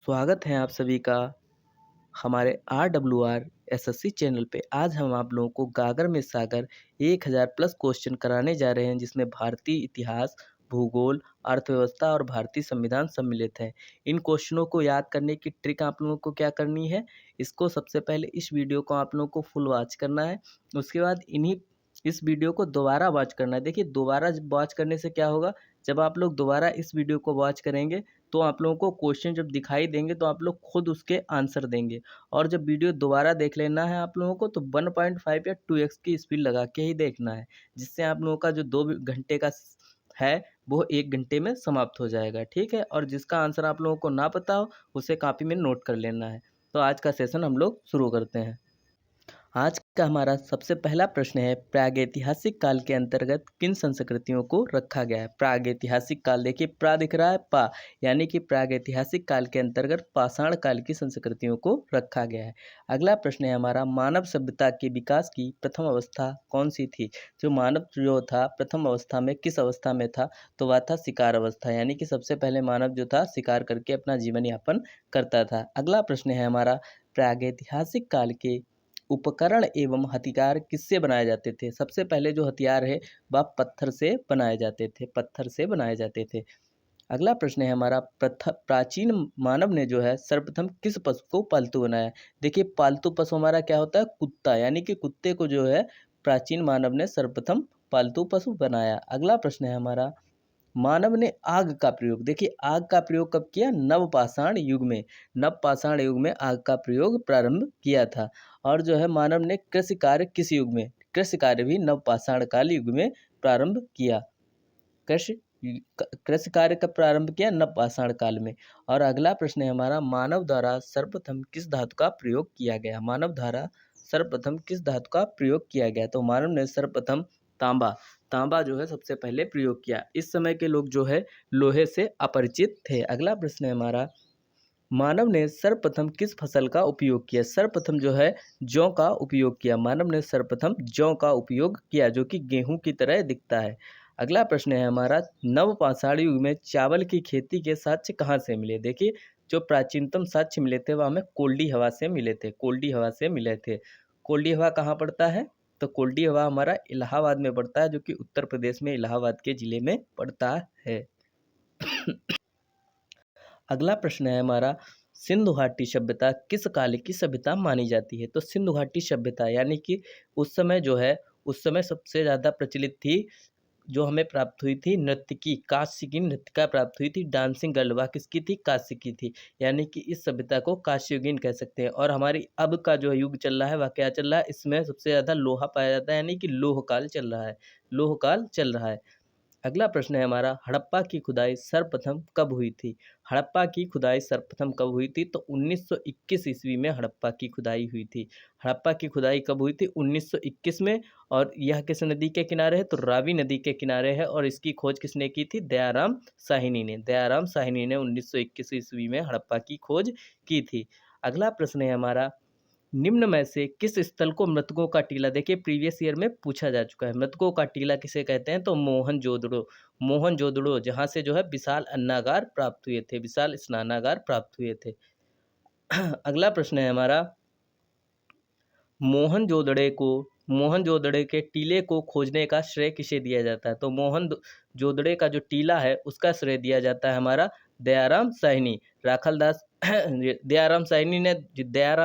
स्वागत है आप सभी का हमारे RWR SSC चैनल पे। आज हम आप लोगों को गागर में सागर 1000 प्लस क्वेश्चन कराने जा रहे हैं, जिसमें भारतीय इतिहास, भूगोल, अर्थव्यवस्था और भारतीय संविधान सम्मिलित है। इन क्वेश्चनों को याद करने की ट्रिक आप लोगों को क्या करनी है, इसको सबसे पहले इस वीडियो को आप लोगों को फुल वॉच करना है। उसके बाद इस वीडियो को दोबारा वॉच करना है। देखिए, दोबारा वॉच करने से क्या होगा, जब आप लोग दोबारा इस वीडियो को वॉच करेंगे तो आप लोगों को क्वेश्चन जब दिखाई देंगे तो आप लोग खुद उसके आंसर देंगे। और जब वीडियो दोबारा देख लेना है आप लोगों को, तो 1.5 या 2x की स्पीड लगा के ही देखना है, जिससे आप लोगों का जो 2 घंटे का है वो 1 घंटे में समाप्त हो जाएगा। ठीक है, और जिसका आंसर आप लोगों को ना पता हो उसे कॉपी में नोट कर लेना है। तो आज का सेशन हम लोग शुरू करते हैं। आज का हमारा सबसे पहला प्रश्न है, प्रागैतिहासिक काल के अंतर्गत किन संस्कृतियों को रखा गया है। प्रागैतिहासिक काल, देखिए प्रा दिख रहा है, पा, यानी कि प्रागैतिहासिक काल के अंतर्गत पाषाण काल की संस्कृतियों को रखा गया है। अगला प्रश्न है हमारा, मानव सभ्यता के विकास की प्रथम अवस्था कौन सी थी। जो मानव जो था प्रथम अवस्था में किस अवस्था में था, तो वह था शिकार अवस्था, यानी कि सबसे पहले मानव जो था शिकार करके अपना जीवन यापन करता था। अगला प्रश्न है हमारा, प्रागैतिहासिक काल के उपकरण एवं हथियार किससे बनाए जाते थे। सबसे पहले जो हथियार है वह पत्थर से बनाए जाते थे, पत्थर से बनाए जाते थे। अगला प्रश्न है हमारा, प्राचीन मानव ने जो है सर्वप्रथम किस पशु को पालतू बनाया। देखिए, पालतू पशु हमारा क्या होता है, कुत्ता, यानी कि कुत्ते को जो है प्राचीन मानव ने सर्वप्रथम पालतू पशु बनाया। अगला प्रश्न है हमारा, मानव ने आग का प्रयोग, देखिए आग का प्रयोग कब किया, नवपाषाण युग में। नवपाषाण युग में आग का प्रयोग प्रारंभ किया था। और जो है मानव ने कृषि कार्य किस युग में, कृषि कार्य भी नवपाषाण काल युग में प्रारंभ किया। कृषि कृषि कार्य कब प्रारंभ किया, नवपाषाण काल में। और अगला प्रश्न है हमारा, मानव द्वारा सर्वप्रथम किस धातु का प्रयोग किया गया। मानव द्वारा सर्वप्रथम किस धातु का प्रयोग किया गया, तो मानव ने सर्वप्रथम तांबा, तांबा जो है सबसे पहले प्रयोग किया। इस समय के लोग जो है लोहे से अपरिचित थे। अगला प्रश्न है हमारा, मानव ने सर्वप्रथम किस फसल का उपयोग किया। सर्वप्रथम जो है जौ का उपयोग किया, मानव ने सर्वप्रथम जौ का उपयोग किया, जो कि गेहूं की तरह दिखता है। अगला प्रश्न है हमारा, नवपाषाण युग में चावल की खेती के साक्ष्य कहाँ से मिले। देखिए, जो प्राचीनतम साक्ष्य मिले थे वह हमें कोल्डी हवा से मिले थे, कोल्डी हवा से मिले थे। कोल्डी हवा कहाँ पड़ता है, तो कोल्डी हवा हमारा इलाहाबाद में पड़ता है, जो कि उत्तर प्रदेश में इलाहाबाद के जिले में पड़ता है। अगला प्रश्न है हमारा, सिंधु घाटी सभ्यता किस काल की सभ्यता मानी जाती है। तो सिंधु घाटी सभ्यता यानी कि उस समय जो है, उस समय सबसे ज़्यादा प्रचलित थी, जो हमें प्राप्त हुई थी नृत्य की, कांस्य की नृत्यिका प्राप्त हुई थी, डांसिंग गर्ल, वह किसकी थी, कांस्य की थी। यानी कि इस सभ्यता को कांस्ययुगीन कह सकते हैं। और हमारी अब का जो युग चल रहा है वह क्या चल रहा है, इसमें सबसे ज़्यादा लोहा पाया जाता है, यानी कि लोह काल चल रहा है, लोह काल चल रहा है। अगला प्रश्न है हमारा, हड़प्पा की खुदाई सर्वप्रथम कब हुई थी। हड़प्पा की खुदाई सर्वप्रथम कब हुई थी, तो 1921 ईस्वी में हड़प्पा की खुदाई हुई थी। हड़प्पा की खुदाई कब हुई थी, 1921 में। और यह किस नदी के किनारे है, तो रावी नदी के किनारे है। और इसकी खोज किसने की थी, दयाराम साहिनी ने, दयाराम साहिनी ने 1921 ईस्वी में हड़प्पा की खोज की थी। अगला प्रश्न है हमारा, निम्न में से किस स्थल को मृतकों का टीला, देखिए प्रीवियस ईयर में पूछा जा चुका है, मृतकों का टीला किसे कहते हैं, तो मोहनजोदड़ो, मोहनजोदड़ो, जहाँ से जो है विशाल अन्नागार प्राप्त हुए थे, विशाल स्नानागार प्राप्त हुए थे। अगला प्रश्न है हमारा, मोहनजोदड़ो को, मोहनजोदड़ो के टीले को खोजने का श्रेय किसे दिया जाता है। तो मोहनजोदड़ो का जो टीला है उसका श्रेय दिया जाता है हमारा दयाराम साहनी, राखलदास दयाराम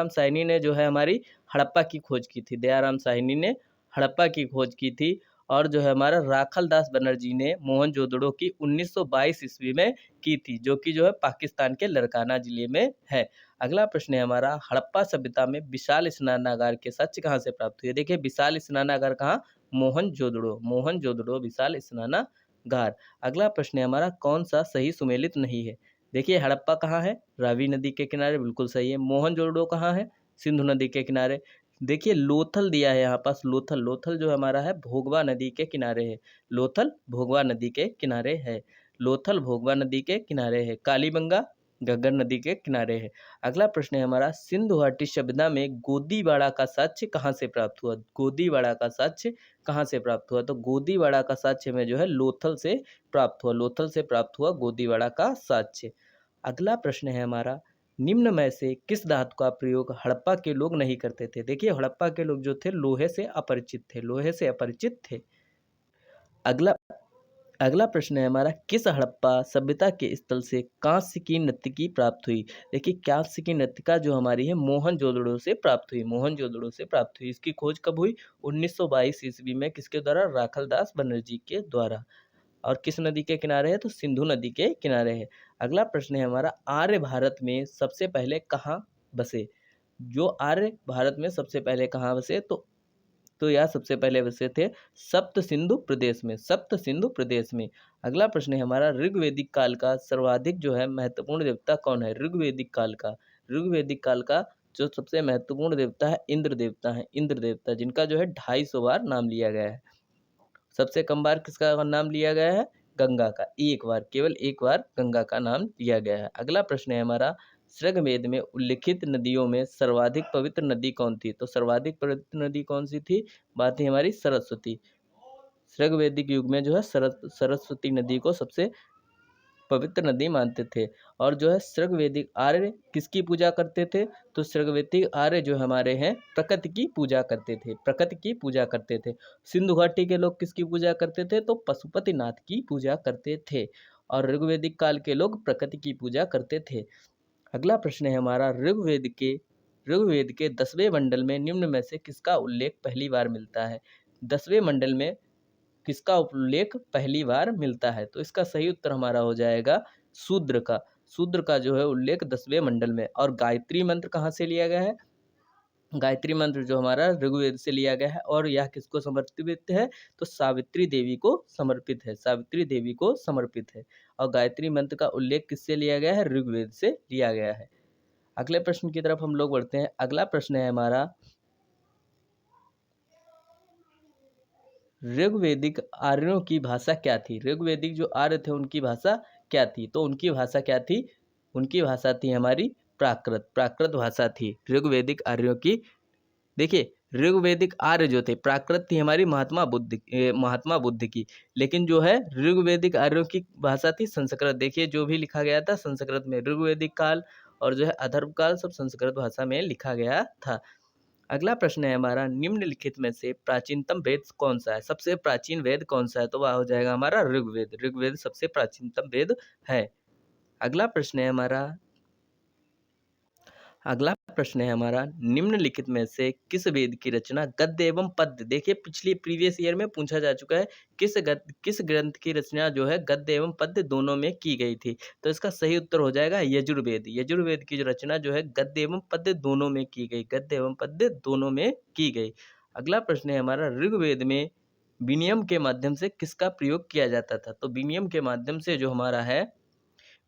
साहनी ने जो है हमारी हड़प्पा की खोज की थी, दयाराम साहनी ने हड़प्पा की खोज की थी। और जो है हमारा राखलदास बनर्जी ने मोहनजोदड़ो की 1922 ईस्वी में की थी, जो कि जो है पाकिस्तान के लड़काना जिले में है। अगला प्रश्न है हमारा, हड़प्पा सभ्यता में विशाल स्नानागार के साक्ष्य कहाँ से प्राप्त हुए। देखिए, विशाल स्नानागार कहाँ, मोहनजोदड़ो, मोहनजोदड़ो विशाल स्नानागार। अगला प्रश्न है हमारा, कौन सा सही सुमेलित नहीं है। देखिए, हड़प्पा कहाँ है, रावी नदी के किनारे, बिल्कुल सही है। मोहनजोदड़ो कहाँ है, सिंधु नदी के किनारे। देखिए, लोथल दिया है यहाँ पास, लोथल, लोथल जो हमारा है भोगवा नदी के किनारे है, लोथल भोगवा नदी के किनारे है, लोथल भोगवा नदी के किनारे है। कालीबंगा घग्गर नदी के किनारे है। अगला प्रश्न है हमारा, सिंधु घाटी सभ्यता में गोदीवाड़ा का साक्ष्य कहाँ से प्राप्त हुआ। गोदीवाड़ा का साक्ष्य कहाँ से प्राप्त हुआ, तो गोदीवाड़ा का साक्ष्य में जो है लोथल से प्राप्त हुआ, लोथल से प्राप्त हुआ गोदीवाड़ा का साक्ष्य। अगला प्रश्न है हमारा, निम्न में से किस धातु का प्रयोग हड़प्पा के लोग नहीं करते थे? देखिए, हड़प्पा के लोग जो थे लोहे से अपरिचित थे, लोहे से अपरिचित थे। अगला अगला प्रश्न है हमारा, किस हड़प्पा सभ्यता के स्थल से कांस्य की नर्तकी प्राप्त हुई? देखिए, कांस्य की नर्तिका जो हमारी है मोहनजोदड़ो से प्राप्त हुई, मोहनजोदड़ो से प्राप्त हुई। इसकी खोज कब हुई? 1922 ईस्वी में। किसके द्वारा? राखलदास बनर्जी के द्वारा। और किस नदी के किनारे है? तो सिंधु नदी के किनारे है। अगला प्रश्न है हमारा, आर्य भारत में सबसे पहले कहाँ बसे? जो आर्य भारत में सबसे पहले कहाँ बसे? तो यह सबसे पहले बसे थे सप्त सिंधु प्रदेश में, सप्त सिंधु प्रदेश में। अगला प्रश्न है हमारा, ऋग्वैदिक काल का सर्वाधिक जो है महत्वपूर्ण देवता कौन है? ऋग्वैदिक काल का, ऋग्वैदिक काल का जो सबसे महत्वपूर्ण देवता है इंद्र देवता है, इंद्र देवता, जिनका जो है 250 बार नाम लिया गया है। सबसे कम बार किसका नाम लिया गया है? गंगा का, एक बार, केवल एक बार गंगा का नाम लिया गया है। अगला प्रश्न है हमारा, ऋग्वेद में उल्लिखित नदियों में सर्वाधिक पवित्र नदी कौन थी? तो सर्वाधिक पवित्र नदी कौन सी थी? बात थी हमारी सरस्वती। ऋग्वैदिक युग में जो है सरस्वती नदी को सबसे पवित्र नदी मानते थे। और जो है ऋग्वैदिक आर्य किसकी पूजा करते थे? तो ऋग्वैदिक आर्य जो हमारे हैं प्रकृति की पूजा करते थे, प्रकृति की पूजा करते थे। सिंधु घाटी के लोग किसकी पूजा करते थे? तो पशुपतिनाथ की पूजा करते थे। और ऋग्वैदिक काल के लोग प्रकृति की पूजा करते थे। अगला प्रश्न है हमारा, ऋग्वेद के 10वें मंडल में निम्न में से किसका उल्लेख पहली बार मिलता है? 10वें मंडल में किसका उल्लेख पहली बार मिलता है? तो इसका सही उत्तर हमारा हो जाएगा शूद्र का, शूद्र का जो है उल्लेख 10वें मंडल में। और गायत्री मंत्र कहाँ से लिया गया है? गायत्री मंत्र जो हमारा ऋग्वेद से लिया गया है। और यह किसको समर्पित है? तो सावित्री देवी को समर्पित है, सावित्री देवी को समर्पित है। और गायत्री मंत्र का उल्लेख किससे लिया गया है? ऋग्वेद से लिया गया है। अगले प्रश्न की तरफ हम लोग बढ़ते हैं। अगला प्रश्न है हमारा, ऋग्वैदिक आर्यों की भाषा क्या थी? ऋग्वैदिक जो आर्य थे उनकी भाषा क्या थी? तो उनकी भाषा क्या थी? उनकी भाषा थी हमारी प्राकृत, प्राकृत भाषा थी ऋग्वैदिक आर्यों की। देखिए, ऋग्वैदिक आर्य जो थे, प्राकृत थी हमारी महात्मा बुद्ध की। लेकिन जो है ऋग्वैदिक आर्यों की भाषा थी संस्कृत। देखिए, जो भी लिखा गया था संस्कृत में, ऋग्वैदिक काल और जो है अथर्व काल सब संस्कृत भाषा में लिखा गया था। अगला प्रश्न है हमारा, निम्नलिखित में से प्राचीनतम वेद कौन सा है? सबसे प्राचीन वेद कौन सा है? तो वह हो जाएगा हमारा ऋग्वेद, ऋग्वेद सबसे प्राचीनतम वेद है। अगला प्रश्न है हमारा, अगला प्रश्न है हमारा, निम्नलिखित में से किस वेद की रचना गद्य एवं पद्य? देखिए, पिछली प्रीवियस ईयर में पूछा जा चुका है किस ग्रंथ की रचना जो है गद्य एवं पद्य दोनों में की गई थी? तो इसका सही उत्तर हो जाएगा यजुर्वेद। यजुर्वेद की जो रचना जो है गद्य एवं पद्य दोनों में की गई, गद्य एवं पद्य दोनों में की गई। अगला प्रश्न है हमारा, ऋग्वेद में विनियम के माध्यम से किसका प्रयोग किया जाता था? तो विनियम के माध्यम से जो हमारा है,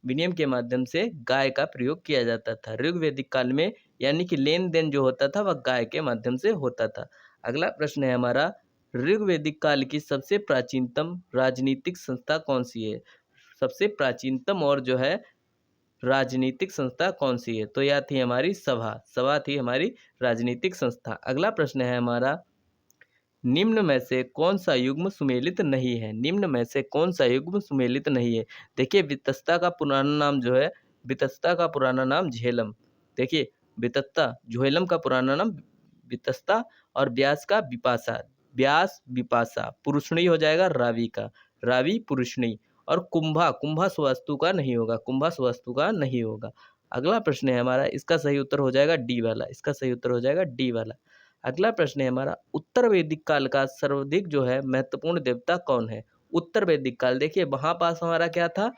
विनिमय के माध्यम से गाय का प्रयोग किया जाता था ऋग्वैदिक काल में, यानी कि लेन देन जो होता था वह गाय के माध्यम से होता था। अगला प्रश्न है हमारा, ऋग्वैदिक काल की सबसे प्राचीनतम राजनीतिक संस्था कौन सी है? सबसे प्राचीनतम और जो है राजनीतिक संस्था कौन सी है? तो यह थी हमारी सभा, सभा थी हमारी राजनीतिक संस्था। अगला प्रश्न है हमारा, निम्न में से कौन सा युग्म सुमेलित नहीं है? निम्न में से कौन सा युग्म सुमेलित नहीं है? देखिए, वितस्ता का पुराना नाम जो है, वितस्ता का पुराना नाम झेलम। देखिए, वितस्ता झेलम का पुराना नाम वितस्ता और व्यास का विपाशा, व्यास विपाशा। पुरुषणी हो जाएगा रावि का, रावि पुरुषणी। और कुंभा, कुंभा सुवास्तु का नहीं होगा, कुंभा सुवास्तु का नहीं होगा। अगला प्रश्न है हमारा, इसका सही उत्तर हो जाएगा डी वाला, इसका सही उत्तर हो जाएगा डी वाला। अगला प्रश्न है हमारा, उत्तर वैदिक काल का सर्वाधिक जो है महत्वपूर्ण देवता कौन है? उत्तर वैदिक काल, देखिए वहां पास हमारा क्या था?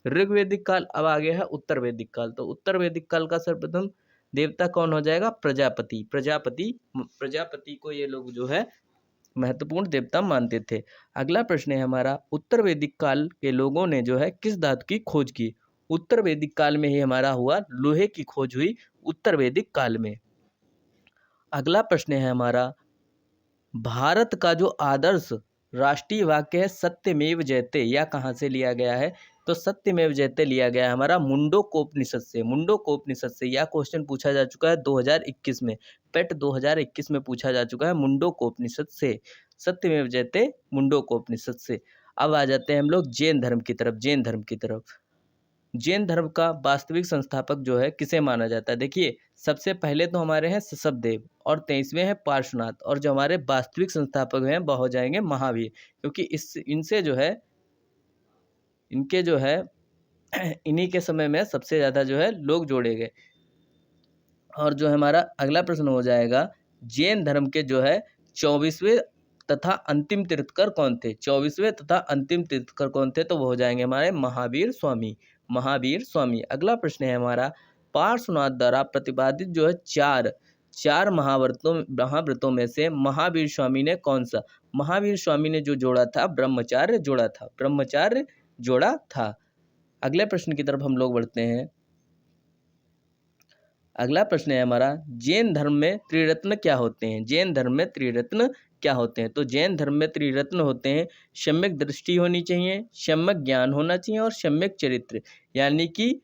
ऋग्वैदिक काल, अब आ गया है उत्तर वैदिक काल। तो उत्तर वैदिक काल का सर्वप्रथम देवता कौन हो जाएगा? प्रजापति, प्रजापति, प्रजापति को ये लोग जो है महत्वपूर्ण देवता मानते थे। अगला प्रश्न है हमारा, उत्तर वैदिक काल के लोगों ने जो है किस धातु की खोज की? उत्तर वैदिक काल में ही हमारा हुआ लोहे की खोज हुई उत्तर वैदिक काल में। अगला प्रश्न है हमारा, भारत का जो आदर्श राष्ट्रीय वाक्य है सत्यमेव जयते, यह कहाँ से लिया गया है? तो सत्यमेव जयते लिया गया है हमारा मुंडोकोपनिषद से, मुंडोकोपनिषद से। यह क्वेश्चन पूछा जा चुका है 2021 में, पेट 2021 में पूछा जा चुका है मुंडोकोपनिषद से, सत्यमेव जयते मुंडोकोपनिषद से। अब आ जाते हैं हम लोग जैन धर्म की तरफ, जैन धर्म की तरफ। जैन धर्म का वास्तविक संस्थापक जो है किसे माना जाता है? देखिए, सबसे पहले तो हमारे हैं ऋषभदेव और 23वें हैं पार्श्वनाथ, और जो हमारे वास्तविक संस्थापक हैं वह हो जाएंगे महावीर, क्योंकि इस इनसे जो है इनके जो है इन्हीं के समय में सबसे ज़्यादा जो है लोग जोड़े गए। और जो हमारा अगला प्रश्न हो जाएगा, जैन धर्म के जो है 24वें तथा अंतिम तीर्थकर कौन थे? 24वें तथा अंतिम तीर्थकर कौन थे? तो वो हो जाएंगे हमारे महावीर स्वामी, महावीर स्वामी। अगला प्रश्न है हमारा, पार्श्वनाथ द्वारा प्रतिपादित जो है चार महाव्रतों में से महावीर स्वामी ने कौन सा? महावीर स्वामी ने जो जोड़ा था ब्रह्मचार्य जोड़ा था, ब्रह्मचार्य जोड़ा था। अगले प्रश्न की तरफ हम लोग बढ़ते हैं। अगला प्रश्न है हमारा, जैन धर्म में त्रिरत्न क्या होते हैं? जैन धर्म में त्रिरत्न क्या होते हैं? तो जैन धर्म में त्रिरत्न होते हैं, सम्यक दृष्टि होनी चाहिए, सम्यक ज्ञान होना चाहिए और सम्यक चरित्र। यानी कि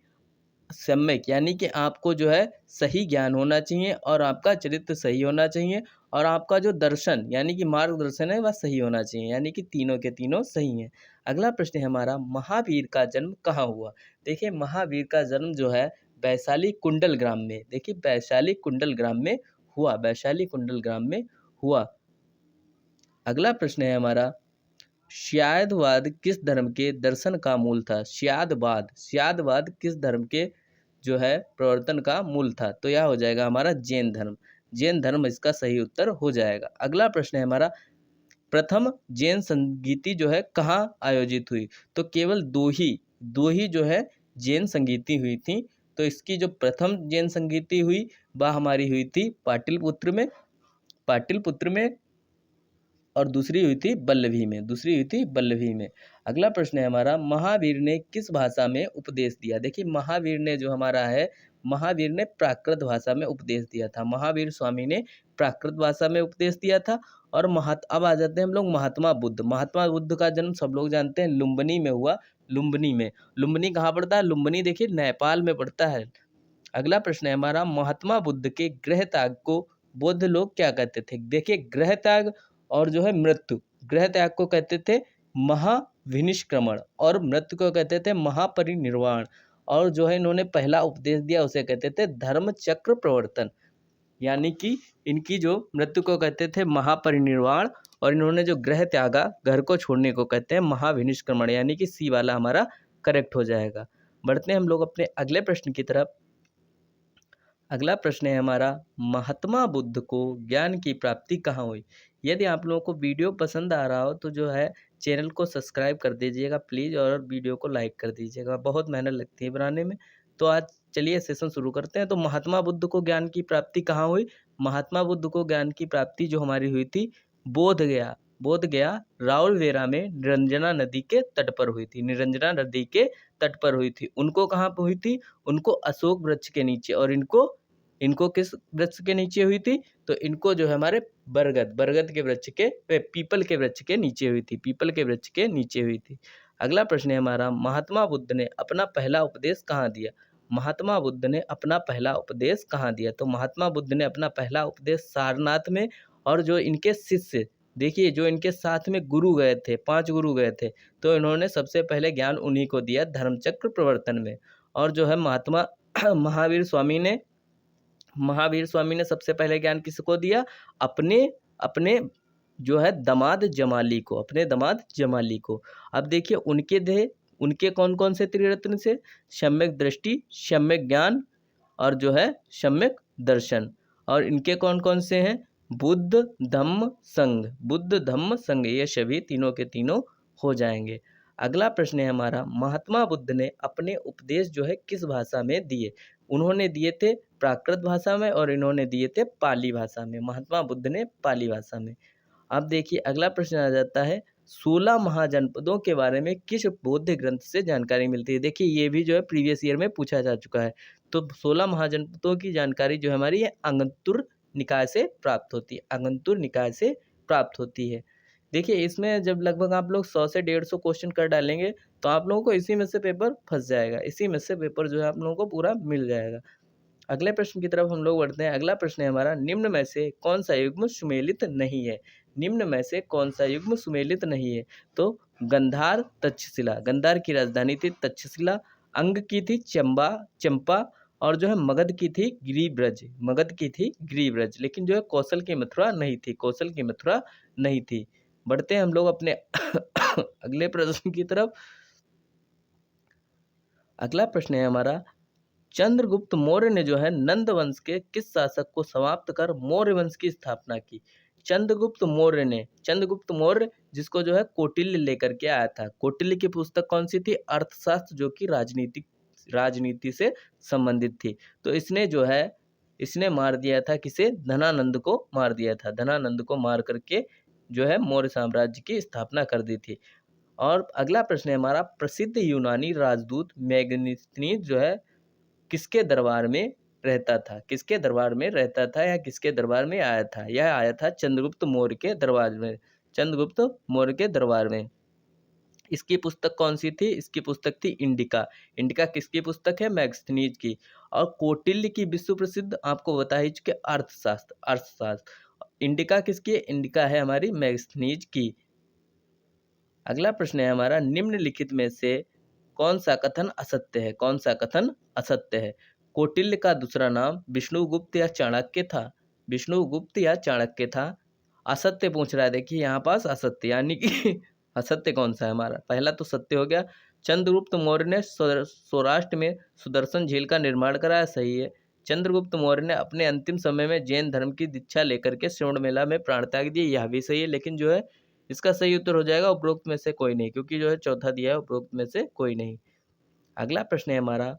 सम्यक यानी कि आपको जो है सही ज्ञान होना चाहिए और आपका चरित्र सही होना चाहिए और आपका जो दर्शन यानी कि मार्गदर्शन है वह सही होना चाहिए, यानी कि तीनों के तीनों सही हैं। अगला प्रश्न है हमारा, महावीर का जन्म कहाँ हुआ? देखिए, महावीर का जन्म जो है वैशाली कुंडल ग्राम में, देखिए वैशाली कुंडल ग्राम में हुआ, वैशाली कुंडल ग्राम में हुआ। अगला प्रश्न है हमारा, श्यादवाद किस धर्म के दर्शन का मूल था? श्यादवाद किस धर्म के जो है प्रवर्तन का मूल था? तो यह हो जाएगा हमारा जैन धर्म, जैन धर्म इसका सही उत्तर हो जाएगा। अगला प्रश्न है हमारा, प्रथम जैन संगीति जो है कहाँ आयोजित हुई? तो केवल दो ही जो है जैन संगीति हुई थी। तो इसकी जो प्रथम जैन संगीति हुई वह हमारी हुई थी पाटलिपुत्र में और दूसरी हुई थी बल्लभी में। अगला प्रश्न है हमारा, महावीर ने किस भाषा में उपदेश दिया? देखिए, महावीर ने जो हमारा है, महावीर ने प्राकृत भाषा में उपदेश दिया था, महावीर स्वामी ने प्राकृत भाषा में उपदेश दिया था। और अब आ जाते हैं हम लोग महात्मा बुद्ध का जन्म सब लोग जानते हैं लुम्बिनी में हुआ, लुम्बिनी कहाँ पड़ता है? लुम्बिनी देखिए नेपाल में पड़ता है। अगला प्रश्न है हमारा, महात्मा बुद्ध के गृह त्याग को बौद्ध लोग क्या कहते थे? देखिए, गृह त्याग और जो है मृत्यु, गृह त्याग को कहते थे महाविनिष्क्रमण और मृत्यु को कहते थे महापरिनिर्वाण, और जो है इन्होंने पहला उपदेश दिया उसे कहते थे धर्म चक्र प्रवर्तन। यानी कि इनकी जो मृत्यु को कहते थे महापरिनिर्वाण और इन्होंने जो गृह त्यागा, घर को छोड़ने को कहते हैं महाविनिष्क्रमण, यानी कि सी वाला हमारा करेक्ट हो जाएगा। बढ़ते हैं हम लोग अपने अगले प्रश्न की तरफ। अगला प्रश्न है हमारा, महात्मा बुद्ध को ज्ञान की प्राप्ति कहाँ हुई? यदि आप लोगों को वीडियो पसंद आ रहा हो तो जो है चैनल को सब्सक्राइब कर दीजिएगा प्लीज़, और वीडियो को लाइक कर दीजिएगा, बहुत मेहनत लगती है बनाने में। तो आज चलिए सेशन शुरू करते हैं। तो महात्मा बुद्ध को ज्ञान की प्राप्ति कहाँ हुई? महात्मा बुद्ध को ज्ञान की प्राप्ति जो हमारी हुई थी बोधगया राउरकेला में निरंजना नदी के तट पर हुई थी, निरंजना नदी के तट पर हुई थी। उनको कहाँ पर हुई थी? उनको अशोक वृक्ष के नीचे। और इनको किस वृक्ष के नीचे हुई थी? तो इनको जो है हमारे बरगद के वृक्ष के पीपल के वृक्ष के नीचे हुई थी, पीपल के वृक्ष के नीचे हुई थी। अगला प्रश्न है हमारा, महात्मा बुद्ध ने अपना पहला उपदेश कहाँ दिया? महात्मा बुद्ध ने अपना पहला उपदेश कहाँ दिया? तो महात्मा बुद्ध ने अपना पहला उपदेश सारनाथ में, और जो इनके शिष्य देखिए जो इनके साथ में गुरु गए थे, 5 गुरु गए थे, तो इन्होंने सबसे पहले ज्ञान उन्हीं को दिया धर्मचक्र प्रवर्तन में। और जो है महावीर स्वामी ने सबसे पहले ज्ञान किसको दिया? अपने जो है दामाद जमाली को। अब देखिए उनके कौन कौन से त्रिरत्न से? सम्यक दृष्टि, सम्यक ज्ञान और जो है सम्यक दर्शन। और इनके कौन कौन से हैं? बुद्ध धम्म संघ, ये सभी तीनों के तीनों हो जाएंगे। अगला प्रश्न है हमारा, महात्मा बुद्ध ने अपने उपदेश जो है किस भाषा में दिए? उन्होंने दिए थे प्राकृत भाषा में और इन्होंने दिए थे पाली भाषा में, महात्मा बुद्ध ने पाली भाषा में। अब देखिए अगला प्रश्न आ जाता है, 16 महाजनपदों के बारे में किस बौद्ध ग्रंथ से जानकारी मिलती है? देखिए ये भी जो है प्रीवियस ईयर में पूछा जा चुका है। तो 16 महाजनपदों की जानकारी जो हमारी है अंगुत्तर निकाय से प्राप्त होती है। देखिए इसमें जब लगभग आप लोग 100 से 150 क्वेश्चन कर डालेंगे तो आप लोगों को इसी में से पेपर फंस जाएगा, इसी में से पेपर जो है आप लोगों को पूरा मिल जाएगा। अगले प्रश्न की तरफ हम लोग बढ़ते हैं। अगला प्रश्न है हमारा, निम्न में से कौन सा युग्म सुमेलित नहीं है? निम्न में से कौन सा युग्म सुमेलित नहीं है? तो गंधार तक्षशिला, गंधार की राजधानी थी तक्षशिला। अंग की थी चंपा और जो है मगध की थी गिरिब्रज, मगध की थी गिरिब्रज, लेकिन जो है कौशल की मथुरा नहीं थी, कौशल की मथुरा नहीं थी। बढ़ते हैं हम लोग अपने अगले प्रश्न की तरफ। अगला प्रश्न है हमारा, चंद्रगुप्त मौर्य ने जो है नंद वंश के किस शासक को समाप्त कर मौर्य वंश की स्थापना की? चंद्रगुप्त मौर्य जिसको जो है कौटिल्य लेकर के आया था। कौटिल्य की पुस्तक कौन सी थी? अर्थशास्त्र, जो कि राजनीति से संबंधित थी। तो इसने मार दिया था किसे? धनानंद को मार दिया था। धनानंद को मार करके जो है मौर्य साम्राज्य की स्थापना कर दी थी। और अगला प्रश्न है हमारा, प्रसिद्ध यूनानी राजदूत मैगनीथनीज जो है किसके दरबार में रहता था? किसके दरबार में रहता था या किसके दरबार में आया था? यह आया था चंद्रगुप्त मौर्य के दरबार में, चंद्रगुप्त मौर्य के दरबार में। इसकी पुस्तक कौन सी थी? इसकी पुस्तक थी इंडिका। इंडिका किसकी पुस्तक है? मैगस्थनीज की। और कौटिल्य की विश्व प्रसिद्ध, आपको बता ही चुके, अर्थशास्त्र। इंडिका किसकी है? इंडिका है हमारी मैगस्थनीज की। अगला प्रश्न है हमारा, निम्नलिखित में से कौन सा कथन असत्य है? कौन सा कथन असत्य है? कौटिल्य का दूसरा नाम विष्णुगुप्त या चाणक्य था? विष्णुगुप्त या चाणक्य था? असत्य पूछ रहा है, देखिए यहाँ पास असत्य, यानी कि असत्य कौन सा है हमारा? पहला तो सत्य हो गया, चंद्रगुप्त मौर्य ने सौराष्ट्र में सुदर्शन झील का निर्माण कराया, सही है। चंद्रगुप्त मौर्य ने अपने अंतिम समय में जैन धर्म की दीक्षा लेकर के श्रवण मेला में प्राण त्याग दिए, यह भी सही है। लेकिन जो है इसका सही उत्तर हो जाएगा उपरोक्त में से कोई नहीं, क्योंकि जो है चौथा दिया है उपरोक्त में से कोई नहीं। अगला प्रश्न है हमारा,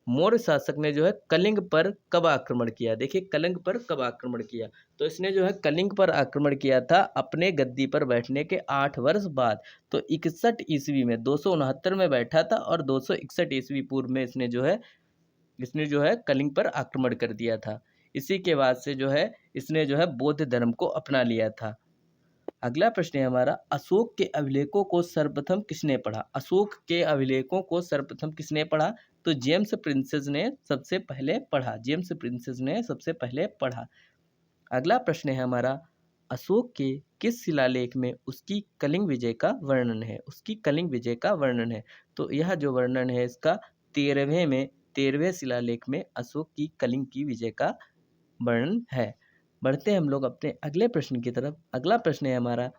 मौर्य शासक ने जो है कलिंग पर कब आक्रमण किया? देखिए कलिंग पर कब आक्रमण किया, तो इसने जो है कलिंग पर आक्रमण किया था अपने गद्दी पर बैठने के 8 वर्ष बाद। तो 61 ईस्वी में, 269 में बैठा था और 261 ईस्वी पूर्व में इसने जो है कलिंग पर आक्रमण कर दिया था। इसी के बाद से जो है इसने जो है बौद्ध धर्म को अपना लिया था। अगला प्रश्न है हमारा, अशोक के अभिलेखों को सर्वप्रथम किसने पढ़ा? अशोक के अभिलेखों को सर्वप्रथम किसने पढ़ा? तो जेम्स प्रिंसेस ने सबसे पहले पढ़ा, जेम्स प्रिंसेस ने सबसे पहले पढ़ा। अगला प्रश्न है हमारा, अशोक के किस शिलालेख में उसकी कलिंग विजय का वर्णन है? उसकी कलिंग विजय का वर्णन है। तो यह जो वर्णन है इसका 13वें शिलालेख में अशोक की कलिंग की विजय का वर्णन है। बढ़ते हैं हम लोग अपने अगले प्रश्न की तरफ। अगला प्रश्न है हमारा,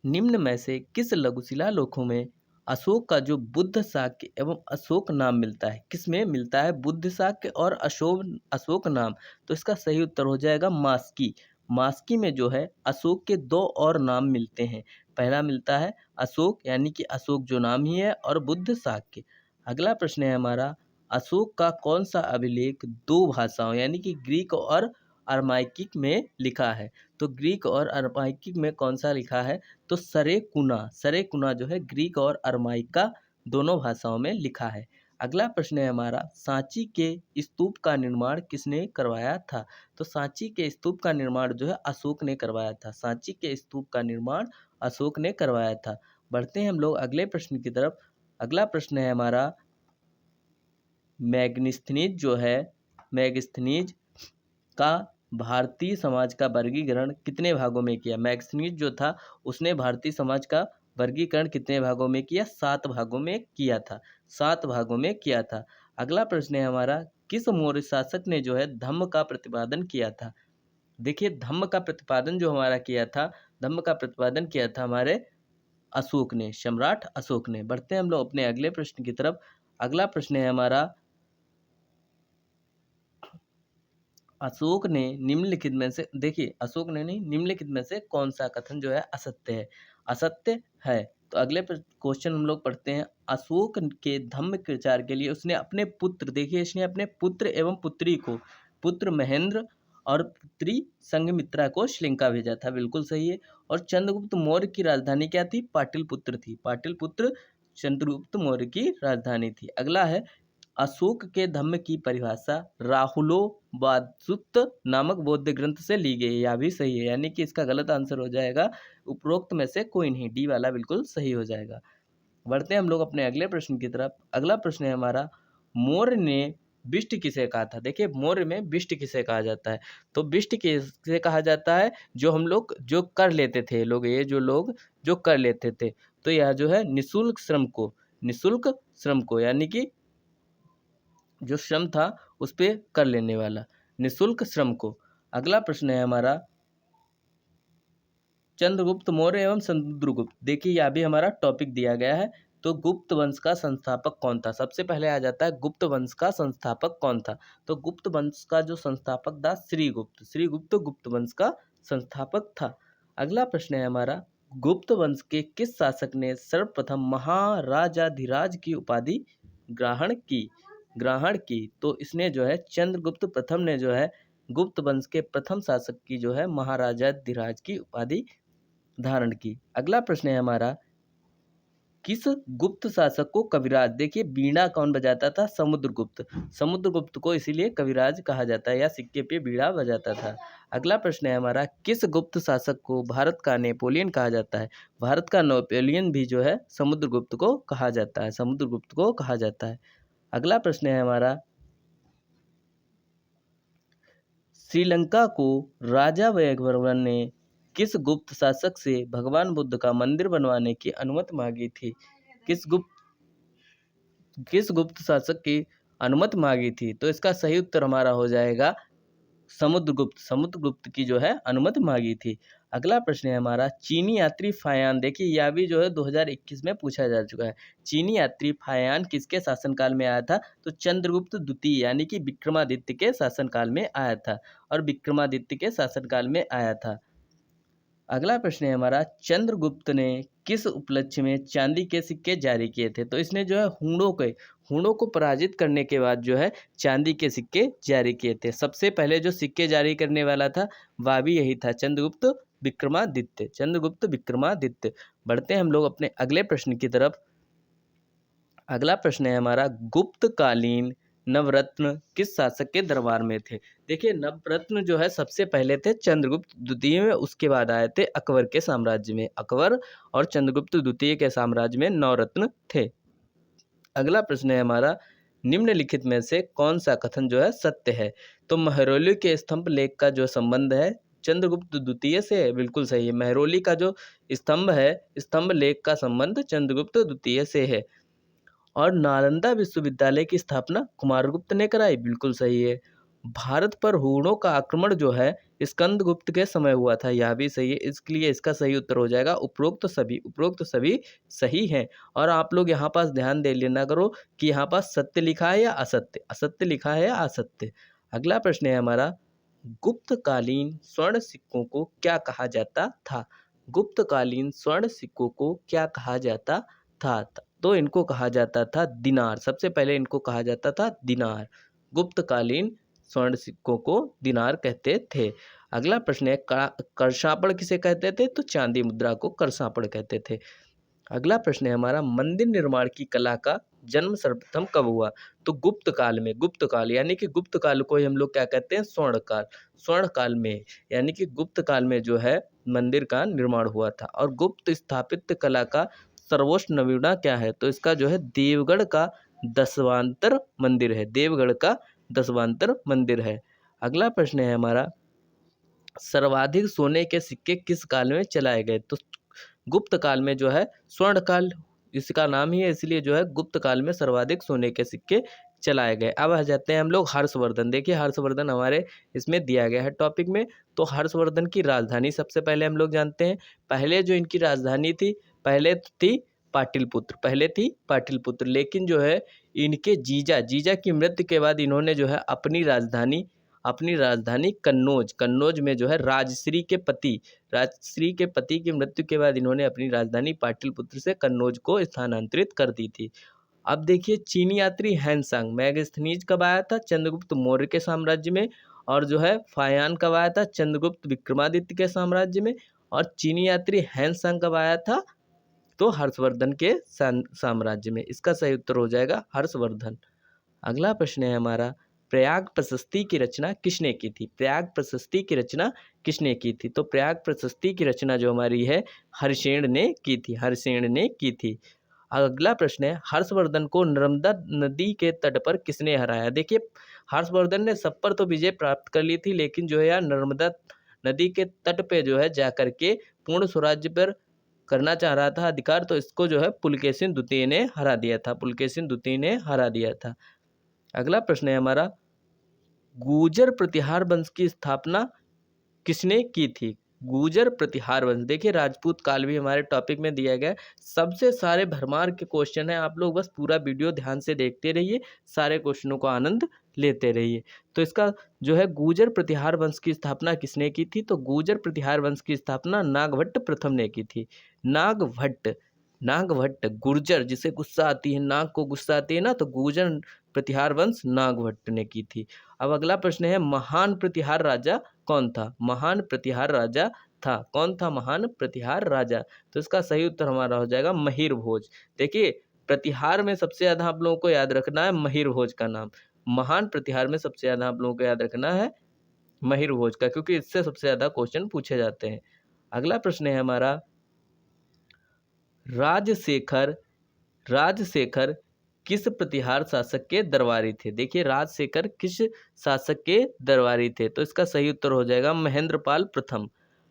निम्न में से किस लघु शिलालेखों में अशोक का जो बुद्ध शाक्य एवं अशोक नाम मिलता है? किसमें मिलता है बुद्ध शाक्य और अशोक नाम? तो इसका सही उत्तर हो जाएगा मास्की। मास्की में जो है अशोक के 2 और नाम मिलते हैं। पहला मिलता है अशोक, यानी कि अशोक जो नाम ही है, और बुद्ध शाक्य। अगला प्रश्न है हमारा, अशोक का कौन सा अभिलेख 2 भाषाओं यानी कि ग्रीक और अरमाइकिक में लिखा है? तो ग्रीक और अरमाइकिक में कौन सा लिखा है? तो सरेकुना जो है ग्रीक और अरमाइक का दोनों भाषाओं में लिखा है। अगला प्रश्न है हमारा, सांची के स्तूप का निर्माण किसने करवाया था? तो सांची के स्तूप का निर्माण जो है अशोक ने करवाया था। सांची के स्तूप का निर्माण अशोक ने करवाया था। बढ़ते हैं हम लोग अगले प्रश्न की तरफ। अगला प्रश्न है हमारा, मैगस्थनीज का भारतीय समाज का वर्गीकरण कितने भागों में किया? मैगस्थनीज जो था उसने भारतीय समाज का वर्गीकरण कितने भागों में किया? 7 भागों में किया था। 7 भागों में किया था। अगला प्रश्न है हमारा, किस मौर्य शासक ने जो है धम्म का प्रतिपादन किया था? देखिए धम्म का प्रतिपादन किया था हमारे अशोक ने, सम्राट अशोक ने। बढ़ते हैं हम लोग अपने अगले प्रश्न की तरफ। अगला प्रश्न है हमारा, अशोक ने निम्नलिखित में से कौन सा कथन जो है असत्य है? असत्य है। तो अगले क्वेश्चन हम लोग पढ़ते हैं। अशोक के धम्म प्रचार के लिए उसने अपने पुत्र, देखिए इसने अपने पुत्र एवं पुत्री को, पुत्र महेंद्र और पुत्री संघमित्रा को श्रीलंका भेजा था, बिल्कुल सही है। और चंद्रगुप्त मौर्य की राजधानी क्या थी? पाटलिपुत्र थी। पाटलिपुत्र चंद्रगुप्त मौर्य की राजधानी थी। अगला है, अशोक के धम्म की परिभाषा राहुलोवादसुत्त नामक बौद्ध ग्रंथ से ली गई है, यह भी सही है, यानी कि इसका गलत आंसर हो जाएगा उपरोक्त में से कोई नहीं, डी वाला बिल्कुल सही हो जाएगा। बढ़ते हैं हम लोग अपने अगले प्रश्न की तरफ। अगला प्रश्न है हमारा, मौर्य ने बिष्ट किसे कहा था? देखिए मौर्य में बिष्ट किसे कहा जाता है? तो बिष्ट किसे कहा जाता है? जो हम लोग जो कर लेते थे लोग, ये जो लोग जो कर लेते थे, तो यह जो है निःशुल्क श्रम को, निःशुल्क श्रम को, यानी कि जो श्रम था उस पे कर लेने वाला, निःशुल्क श्रम को। अगला प्रश्न है हमारा चंद्रगुप्त मौर्य एवं समुद्रगुप्त। देखिए यह भी हमारा टॉपिक दिया गया है। तो गुप्त वंश का संस्थापक कौन था? सबसे पहले आ जाता है गुप्त वंश का संस्थापक कौन था। तो गुप्त वंश का जो संस्थापक था श्रीगुप्त, श्रीगुप्त गुप्त वंश का संस्थापक था। अगला प्रश्न है हमारा गुप्त वंश के किस शासक ने सर्वप्रथम महाराजाधिराज की उपाधि ग्रहण की? तो इसने जो है चंद्रगुप्त प्रथम ने जो है गुप्त वंश के प्रथम शासक की जो है महाराजाधिराज की उपाधि धारण की। अगला प्रश्न है हमारा किस गुप्त शासक को कविराज? देखिए बीड़ा कौन बजाता था? समुद्रगुप्त। समुद्रगुप्त को इसीलिए कविराज कहा जाता है या सिक्के पे बीड़ा बजाता था। अगला प्रश्न है हमारा किस गुप्त शासक को भारत का नेपोलियन कहा जाता है? भारत का नेपोलियन भी जो है समुद्रगुप्त को कहा जाता है, समुद्रगुप्त को कहा जाता है। अगला प्रश्न है हमारा श्रीलंका को राजा वैभववर्मन ने किस गुप्त शासक से भगवान बुद्ध का मंदिर बनवाने की अनुमति मांगी थी? किस गुप्त शासक की अनुमति मांगी थी? तो इसका सही उत्तर हमारा हो जाएगा समुद्रगुप्त। समुद्रगुप्त की जो है अनुमति मांगी थी। अगला प्रश्न है हमारा चीनी यात्री फायान। देखिए यह भी जो है 2021 में पूछा जा चुका है। चीनी यात्री फायान किसके शासनकाल में आया था? तो चंद्रगुप्त द्वितीय यानी कि विक्रमादित्य के शासनकाल में आया था, और विक्रमादित्य के शासनकाल में आया था। अगला प्रश्न है हमारा चंद्रगुप्त ने किस उपलक्ष्य में चांदी के सिक्के जारी किए थे? तो इसने जो है हूणों को पराजित करने के बाद जो है चांदी के सिक्के जारी किए थे। सबसे पहले जो सिक्के जारी करने वाला था वह भी यही था, चंद्रगुप्त विक्रमादित्य, चंद्रगुप्त विक्रमादित्य। बढ़ते हैं हम लोग अपने अगले प्रश्न की तरफ। अगला प्रश्न है हमारा गुप्तकालीन नवरत्न किस शासक के दरबार में थे? देखिए नवरत्न जो है सबसे पहले थे चंद्रगुप्त द्वितीय में, उसके बाद आए थे अकबर के साम्राज्य में। अकबर और चंद्रगुप्त द्वितीय के साम्राज्य में नवरत्न थे। अगला प्रश्न है हमारा निम्नलिखित में से कौन सा कथन जो है सत्य है? तो महरौली के स्तंभ लेख का जो संबंध है चंद्रगुप्त द्वितीय से है, बिल्कुल सही है। महरौली का जो स्तंभ है, स्तंभ लेख का संबंध चंद्रगुप्त द्वितीय से है। और नालंदा विश्वविद्यालय की स्थापना कुमारगुप्त ने कराई, बिल्कुल सही है। भारत पर हूणों का आक्रमण जो है स्कंदगुप्त के समय हुआ था, यह भी सही है। इसके लिए इसका सही उत्तर हो जाएगा उपरोक्त सभी सही हैं। और आप लोग यहाँ पास ध्यान दे लेना करो कि यहाँ पास सत्य लिखा है या असत्य, असत्य लिखा है या असत्य। अगला प्रश्न है हमारा गुप्तकालीन स्वर्ण सिक्कों को क्या कहा जाता था? गुप्तकालीन स्वर्ण सिक्कों को क्या कहा जाता था? तो इनको कहा जाता था दिनार। सबसे पहले इनको कहा जाता था दिनार। गुप्तकालीन स्वर्ण सिक्कों को दिनार कहते थे। अगला प्रश्न है करसापड़ किसे कहते थे? तो चांदी मुद्रा को करसापड़ कहते थे। अगला प्रश्न है हमारा मंदिर निर्माण की कला का जन्म सर्वप्रथम कब हुआ? तो गुप्त काल में। गुप्त काल यानी कि गुप्त काल को ही हम लोग क्या कहते हैं? स्वर्ण काल। स्वर्ण काल में यानी कि गुप्त काल में जो है मंदिर का निर्माण हुआ था। और गुप्त स्थापित कला का सर्वोच्च नमूना क्या है? तो इसका जो है देवगढ़ का दशावतार मंदिर है, देवगढ़ का दशावतार मंदिर है। अगला प्रश्न है हमारा सर्वाधिक सोने के सिक्के किस काल में चलाए गए? तो गुप्त काल में जो है स्वर्ण काल, इसका नाम ही है, इसलिए जो है गुप्त काल में सर्वाधिक सोने के सिक्के चलाए गए। अब आ जाते हैं हम लोग हर्षवर्धन। देखिए हर्षवर्धन हमारे इसमें दिया गया है टॉपिक में। तो हर्षवर्धन की राजधानी सबसे पहले हम लोग जानते हैं। पहले जो इनकी राजधानी थी पहले थी पाटलिपुत्र, लेकिन जो है इनके जीजा की मृत्यु के बाद इन्होंने जो है अपनी राजधानी कन्नौज में जो है राजश्री के पति की मृत्यु के बाद इन्होंने अपनी राजधानी पाटलिपुत्र से कन्नौज को स्थानांतरित कर दी थी। अब देखिए चीनी यात्री हैंसांग मैगस्थनीज कब आया था? चंद्रगुप्त मौर्य के साम्राज्य में। और जो है फायान कब आया था? चंद्रगुप्त विक्रमादित्य के साम्राज्य में। और चीनी यात्री हैंसांग कब आया था? तो हर्षवर्धन के साम्राज्य में। इसका सही उत्तर हो जाएगा हर्षवर्धन। अगला प्रश्न है हमारा प्रयाग प्रशस्ति की रचना किसने की थी? प्रयाग प्रशस्ति की रचना किसने की थी? तो प्रयाग प्रशस्ति की रचना जो हमारी है हर्षेण ने की थी। अगला प्रश्न है हर्षवर्धन को नर्मदा नदी के तट पर किसने हराया? देखिए हर्षवर्धन ने सब पर तो विजय प्राप्त कर ली थी, लेकिन जो है यार नर्मदा नदी के तट पे जो है जाकर के पूर्ण स्वराज्य पर करना चाह रहा था अधिकार, तो इसको जो है पुलकेशिन द्वितीय ने हरा दिया था, पुलकेशिन द्वितीय ने हरा दिया था। अगला प्रश्न है हमारा, गुर्जर प्रतिहार वंश की स्थापना किसने की थी? गुर्जर प्रतिहार वंश, देखिए राजपूत काल भी हमारे टॉपिक में दिया गया है। सबसे सारे भरमार के क्वेश्चन है, आप लोग बस पूरा वीडियो ध्यान से देखते रहिए, सारे क्वेश्चनों को आनंद लेते रहिए। तो इसका जो है गुर्जर प्रतिहार वंश की स्थापना किसने की थी? तो गुर्जर प्रतिहार वंश की स्थापना नागभट्ट प्रथम ने की थी। नागभट्ट, नागभट्ट गुर्जर, जिसे गुस्सा आती है, नाग को गुस्सा आती है ना, तो गुर्जर प्रतिहार वंश नागभट्ट ने की थी। अब अगला प्रश्न है, महान प्रतिहार राजा कौन था? महान प्रतिहार राजा था, कौन था महान प्रतिहार राजा? तो इसका सही उत्तर हमारा हो जाएगा महिर भोज। देखिए प्रतिहार में सबसे ज्यादा आप लोगों को याद रखना है महिर भोज का नाम। महान प्रतिहार में सबसे ज्यादा आप लोगों को याद रखना है महिर भोज का, क्योंकि इससे सबसे ज्यादा क्वेश्चन पूछे जाते हैं। अगला प्रश्न है हमारा, राजशेखर, राजशेखर किस प्रतिहार शासक के दरबारी थे? देखिए राजशेखर किस शासक के दरबारी थे? तो इसका सही उत्तर हो जाएगा महेंद्रपाल प्रथम।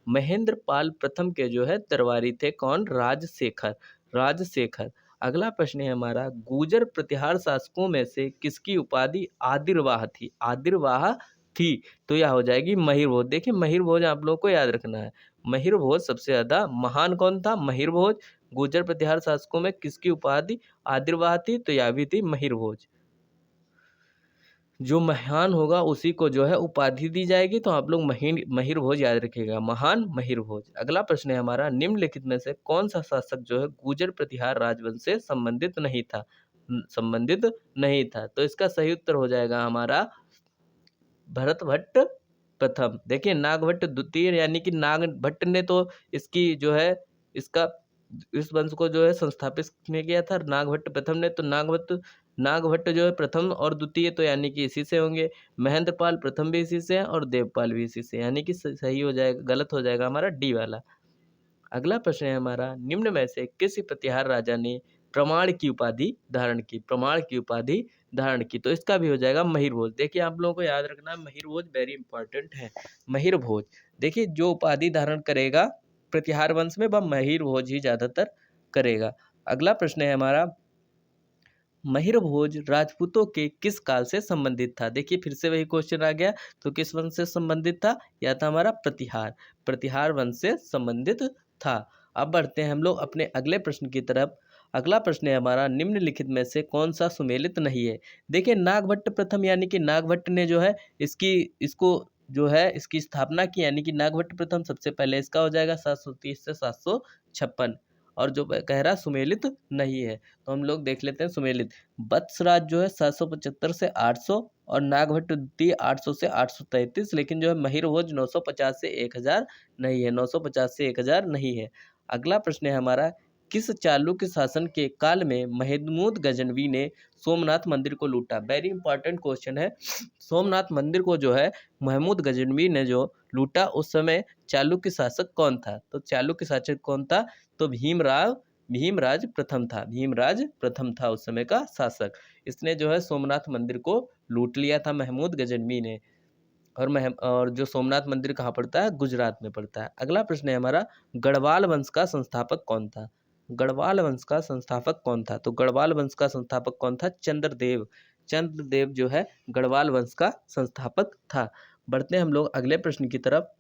महेंद्रपाल प्रथम के जो है दरबारी थे कौन? राजशेखर, राजशेखर। अगला प्रश्न है हमारा, गुर्जर प्रतिहार शासकों में से किसकी उपाधि आदिर्वाह थी? आदिर्वाह थी, तो यह हो जाएगी महिर भोज। देखिए महिर भोज आप लोगों को याद रखना है, महिर भोज सबसे ज्यादा महान कौन था? महिर भोज। गुर्जर प्रतिहार शासकों में किसकी उपाधि आदिर्वाह थी? तो यह भी थी महिर भोज। जो महान होगा उसी को जो है उपाधि दी जाएगी, तो आप लोग महिर भोज याद रखिएगा, महान महिर भोज। अगला प्रश्न है हमारा, निम्नलिखित में से कौन सा शासक जो है गुर्जर प्रतिहार राजवंश से संबंधित नहीं था? संबंधित नहीं था, तो इसका सही उत्तर हो जाएगा हमारा भरतभट्ट प्रथम। देखिए नागभट्ट द्वितीय यानी कि नागभट्ट ने तो इसकी जो है इसका इस वंश को जो है संस्थापित किसने किया था? नागभट्ट प्रथम ने। तो नागभट्ट जो है प्रथम और द्वितीय तो यानी कि इसी से होंगे। महेंद्रपाल प्रथम भी इसी से है और देवपाल भी इसी से, यानी कि सही हो जाएगा, गलत हो जाएगा हमारा डी वाला। अगला प्रश्न है हमारा, निम्न में से किस प्रतिहार राजा ने प्रमाण की उपाधि धारण की? प्रमाण की उपाधि धारण की, तो इसका भी हो जाएगा महिर भोज। देखिए आप लोगों को याद रखना है महिर भोज वेरी इंपॉर्टेंट है। महिर भोज, देखिए जो उपाधि धारण करेगा प्रतिहार वंश में वह महिर भोज ही ज्यादातर करेगा। अगला प्रश्न है हमारा, महिर भोज राजपूतों के किस काल से संबंधित था? देखिए फिर से वही क्वेश्चन आ गया, तो किस वंश से संबंधित था? यह था हमारा प्रतिहार, प्रतिहार वंश से संबंधित था। अब बढ़ते हैं हम लोग अपने अगले प्रश्न की तरफ। अगला प्रश्न है हमारा, निम्नलिखित में से कौन सा सुमेलित नहीं है? देखिए नागभट्ट प्रथम यानी कि नागभट्ट ने जो है इसको जो है इसकी स्थापना की, यानी कि नागभट्ट प्रथम सबसे पहले इसका हो जाएगा 730 से 756। और जो कह रहा सुमेलित नहीं है, तो हम लोग देख लेते हैं सुमेलित। वत्सराज जो है 775 से 800 और नागभट्ट द्वितीय 800 से 833, लेकिन जो है महिर भोज 950 से 1000 नहीं है, 950 से 1000 नहीं है। अगला प्रश्न है हमारा, किस चालुक्य शासन के काल में महमूद गजनवी ने सोमनाथ मंदिर को लूटा? वेरी इंपॉर्टेंट क्वेश्चन है। सोमनाथ मंदिर को जो है महमूद गजनवी ने जो लूटा, उस समय चालुक्य शासक कौन था? तो चालुक्य शासक कौन था? तो भीमराज प्रथम था, भीमराज प्रथम था उस समय का शासक। इसने जो है सोमनाथ मंदिर को लूट लिया था महमूद गजनवी ने। और जो सोमनाथ मंदिर कहाँ पड़ता है? गुजरात में पड़ता है। अगला प्रश्न है हमारा, गढ़वाल वंश का संस्थापक कौन था? गढ़वाल वंश का संस्थापक कौन था? तो गढ़वाल वंश का संस्थापक कौन था? चंद्रदेव। चंद्रदेव जो है गढ़वाल वंश का संस्थापक था। बढ़ते हैं हम लोग अगले प्रश्न की तरफ।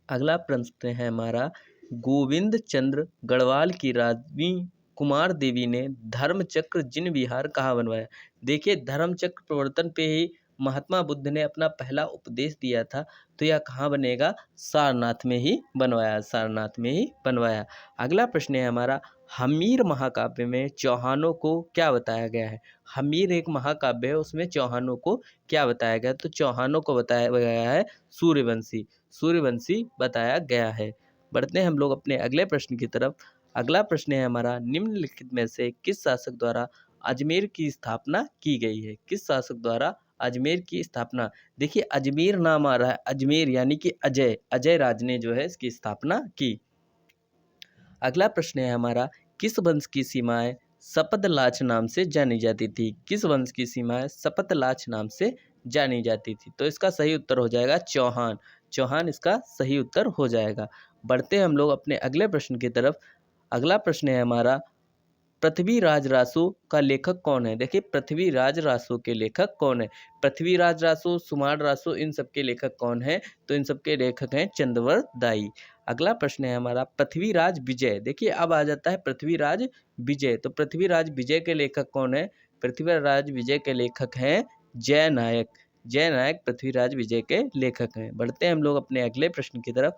अगला प्रश्न है हमारा, गोविंद चंद्र गढ़वाल की रानी कुमार देवी ने धर्मचक्र जिन विहार कहाँ बनवाया? देखिए धर्मचक्र प्रवर्तन पे ही महात्मा बुद्ध ने अपना पहला उपदेश दिया था, तो यह कहाँ बनेगा? सारनाथ में ही बनवाया, सारनाथ में ही बनवाया। अगला प्रश्न है हमारा, हमीर महाकाव्य में चौहानों को क्या बताया गया है? हमीर एक महाकाव्य है, उसमें चौहानों को क्या बताया गया? तो चौहानों को बताया गया है सूर्यवंशी, सूर्यवंशी बताया गया है। बढ़ते हैं हम लोग अपने अगले प्रश्न की तरफ। अगला प्रश्न है हमारा, निम्नलिखित में से किस शासक द्वारा अजमेर की स्थापना की गई है? किस शासक द्वारा अजमेर की स्थापना? देखिए अजमेर नाम आ रहा है, अजमेर यानी कि अजय, अजय राज ने जो है इसकी स्थापना की। अगला प्रश्न है हमारा, किस वंश की सीमाएं सपदलाच नाम से जानी जाती थी? किस वंश की सीमाएं सपदलाच नाम से जानी जाती थी? तो इसका सही उत्तर हो जाएगा चौहान, चौहान इसका सही उत्तर हो जाएगा। बढ़ते हैं हम लोग अपने अगले प्रश्न की तरफ। अगला प्रश्न है हमारा, पृथ्वीराज रासो का लेखक कौन है? देखिए, पृथ्वीराज रासो के लेखक कौन है? पृथ्वीराज रासो, सुमार रासो, इन सब के लेखक कौन है? तो इन सब के लेखक हैं चंद्रवर दाई। अगला प्रश्न है हमारा, पृथ्वीराज विजय। देखिए, अब आ जाता है पृथ्वीराज विजय। तो पृथ्वीराज विजय के लेखक कौन है? पृथ्वीराज विजय के लेखक हैं जय नायक। जय नायक पृथ्वीराज विजय के लेखक हैं। बढ़ते हैं हम लोग अपने अगले प्रश्न की तरफ।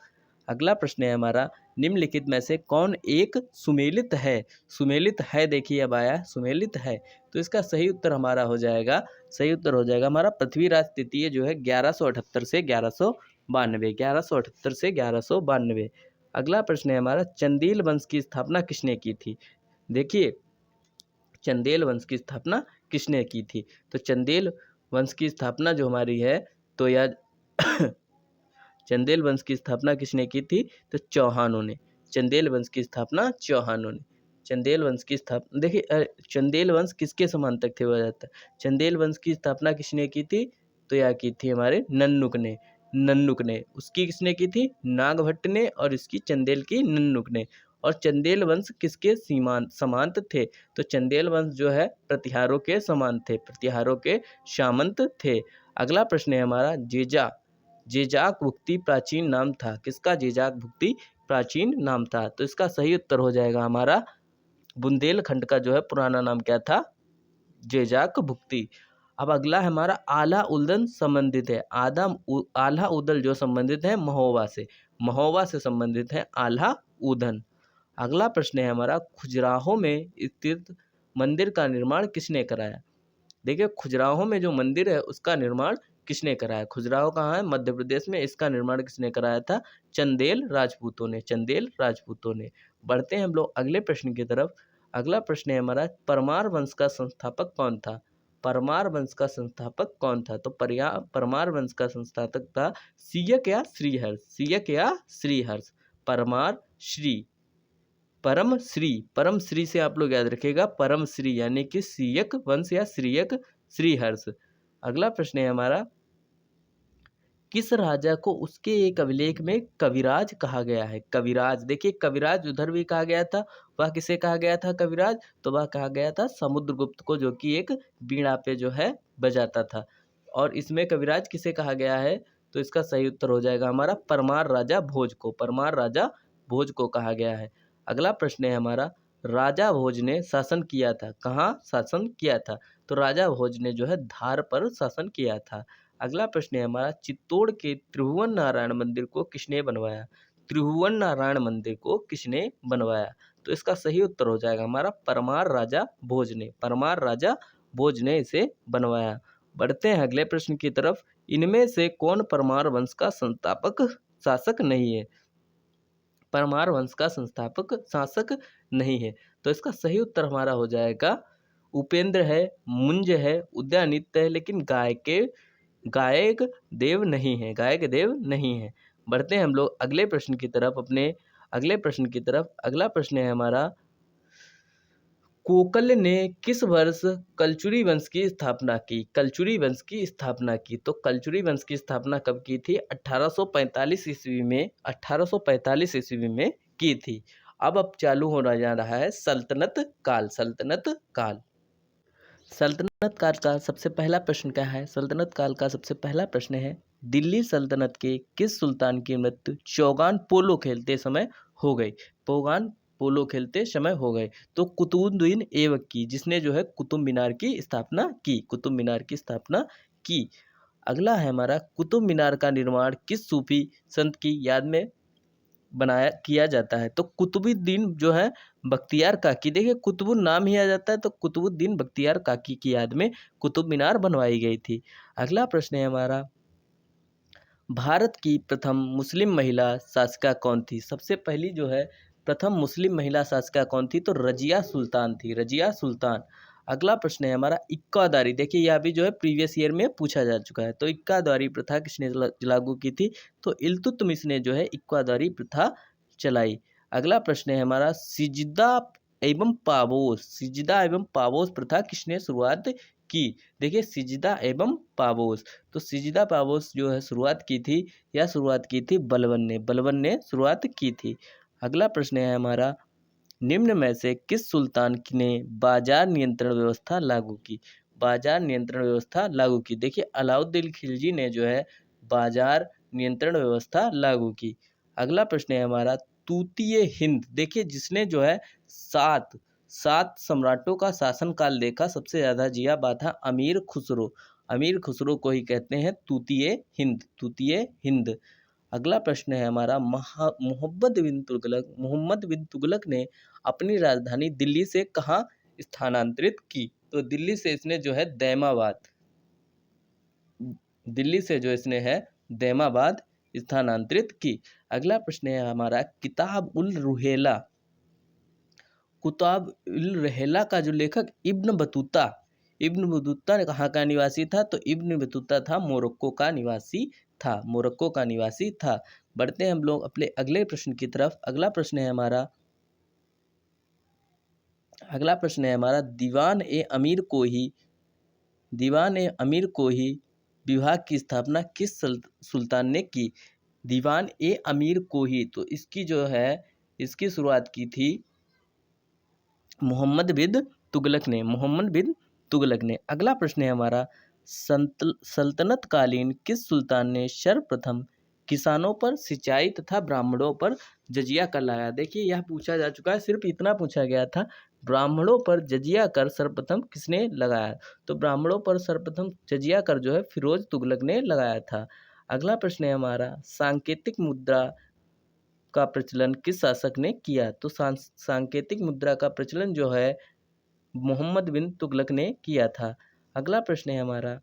अगला प्रश्न है हमारा, निम्नलिखित में से कौन एक सुमेलित है? सुमेलित है, देखिए अब आया सुमेलित है, तो इसका सही उत्तर हमारा हो जाएगा, सही उत्तर हो जाएगा हमारा पृथ्वीराज तृतीय जो है 1178 से 1192, 1178 से 1192। अगला प्रश्न है हमारा, चंदेल वंश की स्थापना किसने की थी? देखिए, चंदेल वंश की स्थापना किसने की थी? तो चंदेल वंश की स्थापना जो हमारी है, तो यह चंदेल वंश की स्थापना किसने की थी? तो चौहानों ने। चंदेल वंश की स्थापना चौहानों ने। चंदेल वंश की स्थापना, देखिए चंदेल वंश किसके समांतर थे, वह जाता है। चंदेल वंश की स्थापना किसने की थी? तो यह की थी हमारे नन्नुक ने। नन्नुक ने। उसकी किसने की थी? नागभट्ट ने। और इसकी चंदेल की नन्नुक ने। और चंदेल वंश किसके समांत थे? तो चंदेल वंश जो है प्रतिहारों के समान थे, प्रतिहारों के सामंत थे। अगला प्रश्न है हमारा, जेजा जेजाक भुक्ति प्राचीन नाम था। किसका जेजाक भुक्ति प्राचीन नाम था? तो इसका सही उत्तर हो जाएगा हमारा, बुंदेलखंड का जो है पुराना नाम क्या था? जेजाक भुक्ति। अब अगला हमारा, आला उदल संबंधित है। आल्हा उदल जो संबंधित है महोबा से, महोबा से संबंधित है आल्हा उदल। अगला प्रश्न है हमारा, खजुराहो में स्थित मंदिर का निर्माण किसने कराया? देखिए, खजुराहो में जो मंदिर है उसका निर्माण किसने कराया? खजुराहो कहाँ है? मध्य प्रदेश में। इसका निर्माण किसने कराया था? चंदेल राजपूतों ने। चंदेल राजपूतों ने। बढ़ते हैं हम लोग अगले प्रश्न की तरफ। अगला प्रश्न है हमारा, परमार वंश का संस्थापक कौन था? परमार वंश का संस्थापक कौन था? तो परमार वंश का संस्थापक था सियक या श्रीहर्ष। सियक या श्रीहर्ष। परमार श्री, परम श्री, परम श्री से आप लोग याद रखिएगा, परम श्री यानी कि सियक वंश या श्रीयक श्रीहर्ष। अगला प्रश्न है हमारा, किस राजा को उसके एक अभिलेख में कविराज कहा गया है? कविराज, देखिए कविराज उधर भी कहा गया था, वह किसे कहा गया था कविराज? तो वह कहा गया था समुद्रगुप्त को, जो कि एक बीड़ा पे जो है बजाता था। और इसमें कविराज किसे कहा गया है? तो इसका सही उत्तर हो जाएगा हमारा परमार राजा भोज को। परमार राजा भोज को कहा गया है। अगला प्रश्न है हमारा, राजा भोज ने शासन किया था, कहाँ शासन किया था? तो राजा भोज ने जो है धार पर शासन किया था। अगला प्रश्न है हमारा, चित्तौड़ के त्रिभुवन नारायण मंदिर को किसने बनवाया? त्रिभुवन नारायण मंदिर को किसने बनवाया? तो इसका सही उत्तर हो जाएगा हमारा परमार राजा भोज ने। परमार राजा भोज ने इसे बनवाया। बढ़ते हैं अगले प्रश्न की तरफ। इनमें से कौन परमार वंश का संस्थापक शासक नहीं है? परमार वंश का संस्थापक शासक नहीं है। तो इसका सही उत्तर हमारा हो जाएगा उपेंद्र है, मुंज है, उदयनित्य है, लेकिन गायक देव नहीं है, गायक देव नहीं है। बढ़ते हैं हम लोग अगले प्रश्न की तरफ, अपने अगले प्रश्न की तरफ। अगला प्रश्न है हमारा, कोकल ने किस वर्ष कलचुरी वंश की स्थापना की? कलचुरी वंश की स्थापना की। तो कलचुरी वंश की स्थापना कब की थी? 1845 ईस्वी में, 1845 ईस्वी में की थी। अब चालू होना जा रहा है सल्तनत काल। सल्तनत काल। सल्तनत काल का सबसे पहला प्रश्न क्या है? सल्तनत काल का सबसे पहला प्रश्न है, दिल्ली सल्तनत के किस सुल्तान की मृत्यु चौगान पोलो खेलते समय हो गई? चौगान पोलो खेलते समय हो गए। तो कुतुबुद्दीन ऐबक की, जिसने जो है कुतुब मीनार की स्थापना की, कुतुब मीनार की स्थापना की। अगला है हमारा, कुतुब मीनार का निर्माण किस सूफी संत की याद में किया जाता है? तो कुतुबुद्दीन जो है बख्तियार काकी। देखिए, कुतुबुन नाम ही आ जाता है, तो कुतुबुद्दीन बख्तियार काकी की याद में कुतुब मीनार बनवाई गई थी। अगला प्रश्न है हमारा, भारत की प्रथम मुस्लिम महिला शासिका कौन थी? सबसे पहली जो है प्रथम मुस्लिम महिला शासिका कौन थी? तो रजिया सुल्तान थी, रजिया सुल्तान। अगला प्रश्न है हमारा, इक्कादारी। देखिए, यह भी जो है प्रीवियस ईयर में पूछा जा चुका है। तो इक्कादारी प्रथा किसने लागू की थी? तो इल्तुतमिश ने जो है इक्कादारी प्रथा चलाई। अगला प्रश्न है हमारा, सिजदा एवं पाबोस, सिजदा एवं पाबोस प्रथा किसने शुरुआत की? देखिए सिजदा एवं पाबोस। तो सिजदा पाबोस जो है शुरुआत की थी, या शुरुआत की थी बलबन ने शुरुआत की थी। अगला प्रश्न है हमारा, निम्न में से किस सुल्तान ने बाजार नियंत्रण व्यवस्था लागू की? बाजार नियंत्रण व्यवस्था लागू की। देखिए अलाउद्दीन खिलजी ने जो है बाजार नियंत्रण व्यवस्था लागू की। अगला प्रश्न है हमारा, तूतीय हिंद। देखिए जिसने जो है सात सम्राटों का शासनकाल देखा, सबसे ज़्यादा जिया बाधा अमीर खुसरो। अमीर खुसरो को ही कहते हैं तूतीय हिंद, तूतीय हिंद। अगला प्रश्न है हमारा, मोहम्मद बिन तुगलक ने अपनी राजधानी दिल्ली से कहाँ स्थानांतरित की? तो दिल्ली से इसने जो है दैमाबाद स्थानांतरित की। अगला प्रश्न है हमारा, किताब उल रहला का जो लेखक इब्न बतूता ने कहाँ का निवासी था? तो इब्न बतूता था मोरक्को का निवासी था। बढ़ते हैं हम लोग अपने अगले प्रश्न की तरफ। अगला प्रश्न है हमारा, दीवान ए अमीर को ही विभाग की स्थापना किस सुल्तान ने की? दीवान ए अमीर को ही, तो इसकी शुरुआत की थी मोहम्मद बिन तुगलक ने। अगला प्रश्न है हमारा, सल्तनत कालीन किस सुल्तान ने सर्वप्रथम किसानों पर सिंचाई तथा ब्राह्मणों पर जजिया कर लगाया? देखिए यह पूछा जा चुका है, सिर्फ इतना पूछा गया था, ब्राह्मणों पर जजिया कर सर्वप्रथम किसने लगाया? तो ब्राह्मणों पर सर्वप्रथम जजिया कर जो है फिरोज तुगलक ने लगाया था। अगला प्रश्न है हमारा, सांकेतिक मुद्रा का प्रचलन किस शासक ने किया? तो सांकेतिक मुद्रा का प्रचलन जो है मोहम्मद बिन तुगलक ने किया था। अगला प्रश्न है हमारा,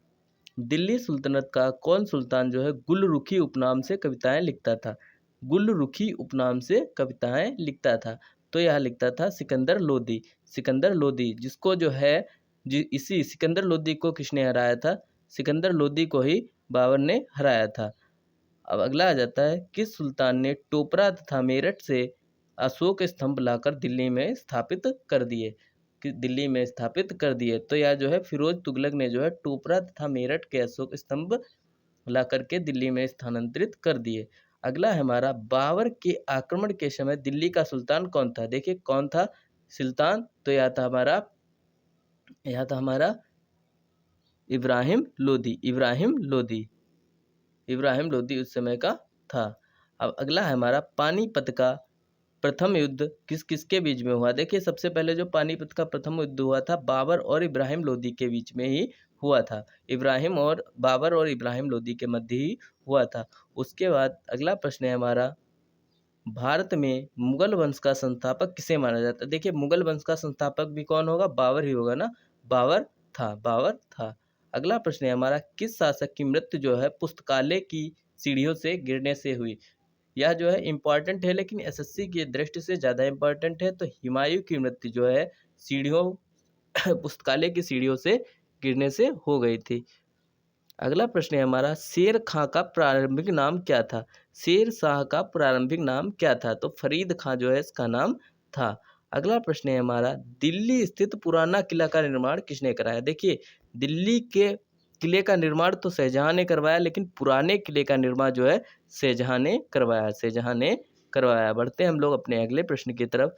दिल्ली सुल्तनत का कौन सुल्तान जो है गुलरुखी उपनाम से कविताएं लिखता था? गुलरुखी उपनाम से कविताएं लिखता था, तो यह लिखता था सिकंदर लोदी, जिसको जो है इसी सिकंदर लोदी को किसने हराया था? सिकंदर लोदी को ही बाबर ने हराया था। अब अगला आ जाता है, किस सुल्तान ने टोपरा तथा मेरठ से अशोक स्तंभ लाकर दिल्ली में स्थापित कर दिए? तो यह जो है फिरोज तुगलक ने जो है टोपरा तथा मेरठ के अशोक स्तंभ ला करके दिल्ली में स्थानांतरित कर दिए। अगला है हमारा, बाबर के आक्रमण के समय दिल्ली का सुल्तान कौन था? देखिए कौन था सुल्तान? तो यह था हमारा इब्राहिम लोदी उस समय का था। अब अगला है हमारा, पानीपत का प्रथम युद्ध किस किसके बीच में हुआ? देखिए सबसे पहले जो पानीपत का प्रथम युद्ध हुआ था बाबर और इब्राहिम लोदी के बीच में ही हुआ था। बाबर और इब्राहिम लोदी के मध्य ही हुआ था। उसके बाद अगला प्रश्न है हमारा, भारत में मुगल वंश का संस्थापक किसे माना जाता है? देखिए मुगल वंश का संस्थापक भी कौन होगा? बाबर ही होगा ना, बाबर था। अगला प्रश्न है हमारा, किस शासक की मृत्यु जो है पुस्तकालय की सीढ़ियों से गिरने से हुई? यह जो है इम्पॉर्टेंट है, लेकिन एसएससी की दृष्टि से ज़्यादा इम्पॉर्टेंट है। तो हुमायूं की मृत्यु जो है पुस्तकालय की सीढ़ियों से गिरने से हो गई थी। अगला प्रश्न है हमारा, शेर खां का प्रारंभिक नाम क्या था? शेर शाह का प्रारंभिक नाम क्या था? तो फरीद खां जो है इसका नाम था। अगला प्रश्न है हमारा, दिल्ली स्थित पुराना किला का निर्माण किसने कराया? देखिए दिल्ली के किले का निर्माण तो शाहजहां ने करवाया, लेकिन पुराने किले का निर्माण जो है शाहजहां ने करवाया। बढ़ते हैं हम लोग अपने अगले प्रश्न की तरफ।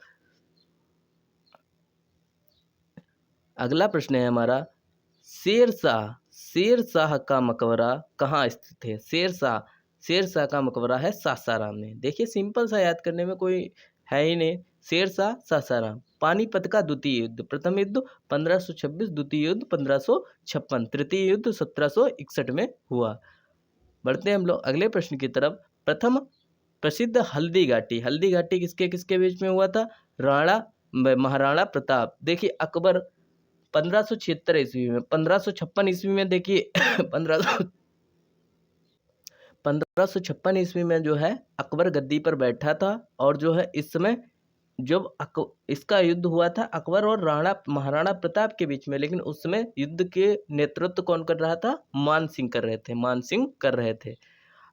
अगला प्रश्न है हमारा, शेर शाह का मकबरा कहाँ स्थित है? शेर शाह का मकबरा है सासाराम में। देखिए सिंपल सा, याद करने में कोई है ही नहीं। शेर शाह सासाराम। पानीपत का द्वितीय युद्ध, प्रथम युद्ध 1526, द्वितीय युद्ध 1556, तृतीय युद्ध 1761 में हुआ। बढ़ते हैं हम लोग अगले प्रश्न की तरफ। प्रथम प्रसिद्ध हल्दी घाटी किसके किसके बीच में हुआ था? महाराणा प्रताप। देखिए अकबर 1576 ईस्वी में, 1556 ईस्वी में देखिए 1556 ईस्वी में जो है अकबर गद्दी पर बैठा था, और जो है इस समय जब इसका युद्ध हुआ था अकबर और महाराणा प्रताप के बीच में, लेकिन उस समय युद्ध के नेतृत्व कौन कर रहा था? मान सिंह कर रहे थे।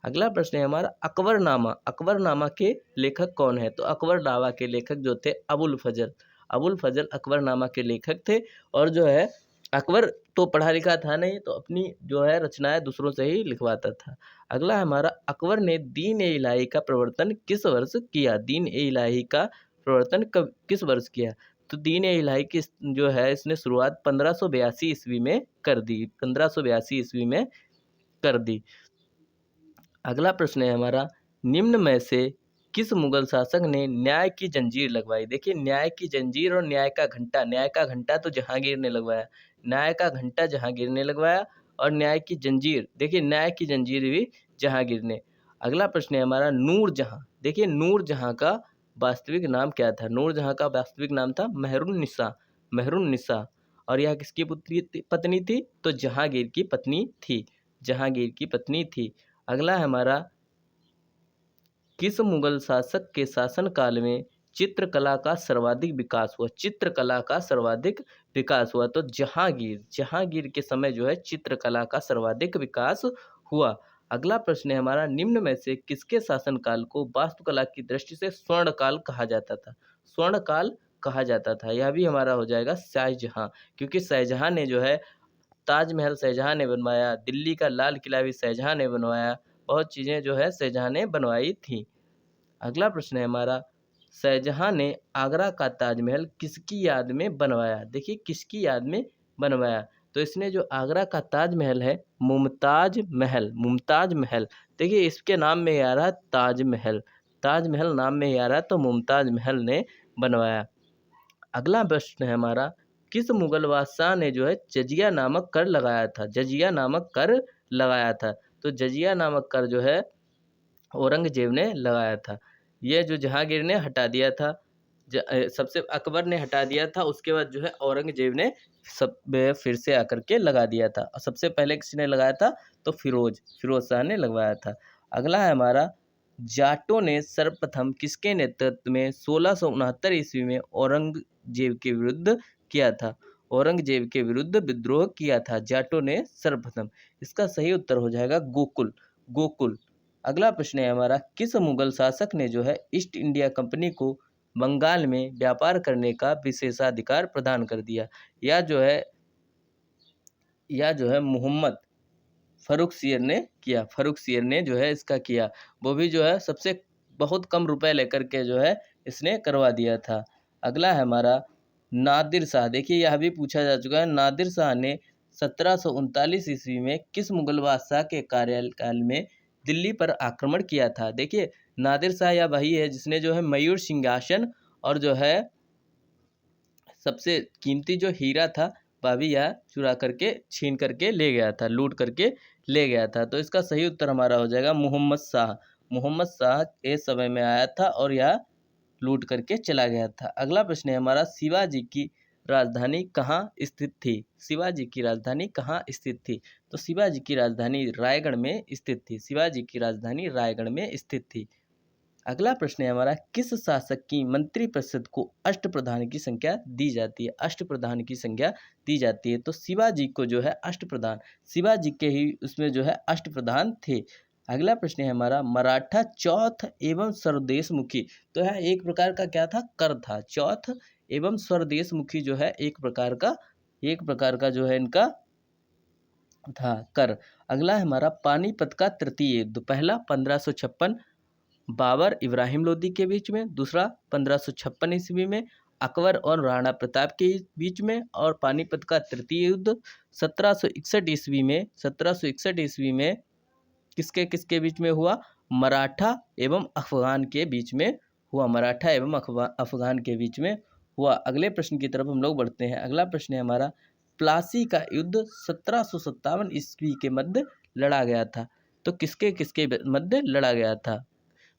अगला प्रश्न है हमारा, अकबरनामा के लेखक कौन है? तो अकबरनामा के लेखक जो थे अबुल फजल अकबरनामा के लेखक थे, और जो है अकबर तो पढ़ा लिखा था नहीं, तो अपनी जो है रचनाएँ दूसरों से ही लिखवाता था। अगला है हमारा, अकबर ने दीन-ए-इलाही का प्रवर्तन किस वर्ष किया? दीन-ए-इलाही का प्रवर्तन कब किस वर्ष किया? तो दीन-ए-इलाही की जो है इसने शुरुआत 1582 ईस्वी में कर दी, 1582 ईस्वी में कर दी। अगला प्रश्न है हमारा, निम्न में से किस मुगल शासक ने न्याय की जंजीर लगवाई? देखिए, न्याय की जंजीर और न्याय का घंटा तो जहांगीर ने लगवाया, न्याय का घंटा जहांगीर ने लगवाया, और न्याय की जंजीर, देखिए न्याय की जंजीर भी जहांगीर ने। अगला प्रश्न है हमारा, नूरजहां, देखिए नूरजहां का वास्तविक नाम क्या था? नूरजहां का वास्तविक नाम था मेहरुन्निसा, मेहरुन्निसा। और यह किसकी पत्नी थी? तो जहांगीर की पत्नी थी, जहांगीर की पत्नी थी। अगला है हमारा, किस मुगल शासक के शासनकाल में चित्रकला का सर्वाधिक विकास हुआ? चित्रकला का सर्वाधिक विकास हुआ, तो जहांगीर, जहांगीर के समय जो है चित्रकला का सर्वाधिक विकास हुआ। अगला प्रश्न है हमारा, निम्न में से किसके शासनकाल को वास्तुकला की दृष्टि से स्वर्णकाल कहा जाता था? स्वर्णकाल कहा जाता था, यह भी हमारा हो जाएगा शाहजहां, क्योंकि शाहजहां ने जो है ताजमहल शाहजहां ने बनवाया, दिल्ली का लाल किला भी शाहजहां ने बनवाया, बहुत चीज़ें जो है शाहजहां ने बनवाई थी। अगला प्रश्न है हमारा, शाहजहां ने आगरा का ताजमहल किसकी याद में बनवाया? देखिए किसकी याद में बनवाया? तो इसने जो आगरा का ताजमहल है, मुमताज महल, मुमताज महल, देखिए इसके नाम में ही आ रहा है ताजमहल, ताजमहल नाम में ही आ रहा है, तो मुमताज महल ने बनवाया। अगला प्रश्न है हमारा, किस मुगल बादशाह ने जो है जजिया नामक कर लगाया था? जजिया नामक कर लगाया था, तो जजिया नामक कर जो है औरंगजेब ने लगाया था। ये जो जहांगीर ने हटा दिया था, सबसे अकबर ने हटा दिया था, उसके बाद जो है औरंगजेब ने फिर से आकर के लगा दिया था। और सबसे पहले किसने लगाया था? तो फिरोज शाह ने लगवाया था। अगला है हमारा, जाटों ने सर्वप्रथम किसके नेतृत्व में 1669 ईस्वी में औरंगजेब के विरुद्ध किया था? औरंगजेब के विरुद्ध विद्रोह किया था जाटों ने सर्वप्रथम। इसका सही उत्तर हो जाएगा गोकुल, गोकुल। अगला प्रश्न है हमारा, किस मुगल शासक ने जो है ईस्ट इंडिया कंपनी को बंगाल में व्यापार करने का विशेषाधिकार प्रदान कर दिया? या जो है मोहम्मद फ़र्रुखसियर ने किया, फ़र्रुखसियर ने जो है इसका किया। वो भी जो है सबसे बहुत कम रुपए लेकर के जो है इसने करवा दिया था। अगला है हमारा, नादिर शाह, देखिए यह भी पूछा जा चुका है, नादिर शाह ने 1739 ईस्वी में किस मुगल बादशाह के कार्यकाल में दिल्ली पर आक्रमण किया था? देखिए नादिर शाह या वही है जिसने जो है मयूर सिंहासन और जो है सबसे कीमती जो हीरा था वह भी यह चुरा करके छीन करके ले गया था, लूट करके ले गया था। तो इसका सही उत्तर हमारा हो जाएगा मोहम्मद शाह। मोहम्मद शाह इस समय में आया था और यह लूट करके चला गया था। अगला प्रश्न है हमारा, शिवाजी की राजधानी कहाँ स्थित थी? शिवाजी की राजधानी कहाँ स्थित थी? तो शिवाजी की राजधानी रायगढ़ में स्थित थी, शिवाजी की राजधानी रायगढ़ में स्थित थी। अगला प्रश्न है हमारा, किस शासक की मंत्रिपरिषद को अष्टप्रधान की संख्या दी जाती है? अष्टप्रधान की संख्या दी जाती है, तो शिवाजी को जो है अष्टप्रधान, शिवाजी के ही उसमें जो है अष्टप्रधान थे। अगला प्रश्न है हमारा, मराठा चौथ एवं स्वदेशमुखी, तो यह एक प्रकार का क्या था? कर था। चौथ एवं स्वदेशमुखी जो है एक प्रकार का जो है इनका था कर। अगला है हमारा, पानीपत का तृतीय युद्ध, पहला 1556 बाबर इब्राहिम लोदी के बीच में, दूसरा 1556 ईस्वी में अकबर और राणा प्रताप के बीच में, और पानीपत का तृतीय युद्ध 1761 ईस्वी में किसके किसके बीच में हुआ? मराठा एवं अफगान के बीच में हुआ, मराठा एवं अफगान के बीच में हुआ। अगले प्रश्न की तरफ हम लोग बढ़ते हैं। अगला प्रश्न है हमारा, प्लासी का युद्ध 1757 ईस्वी के मध्य लड़ा गया था, तो किसके किसके मध्य लड़ा गया था?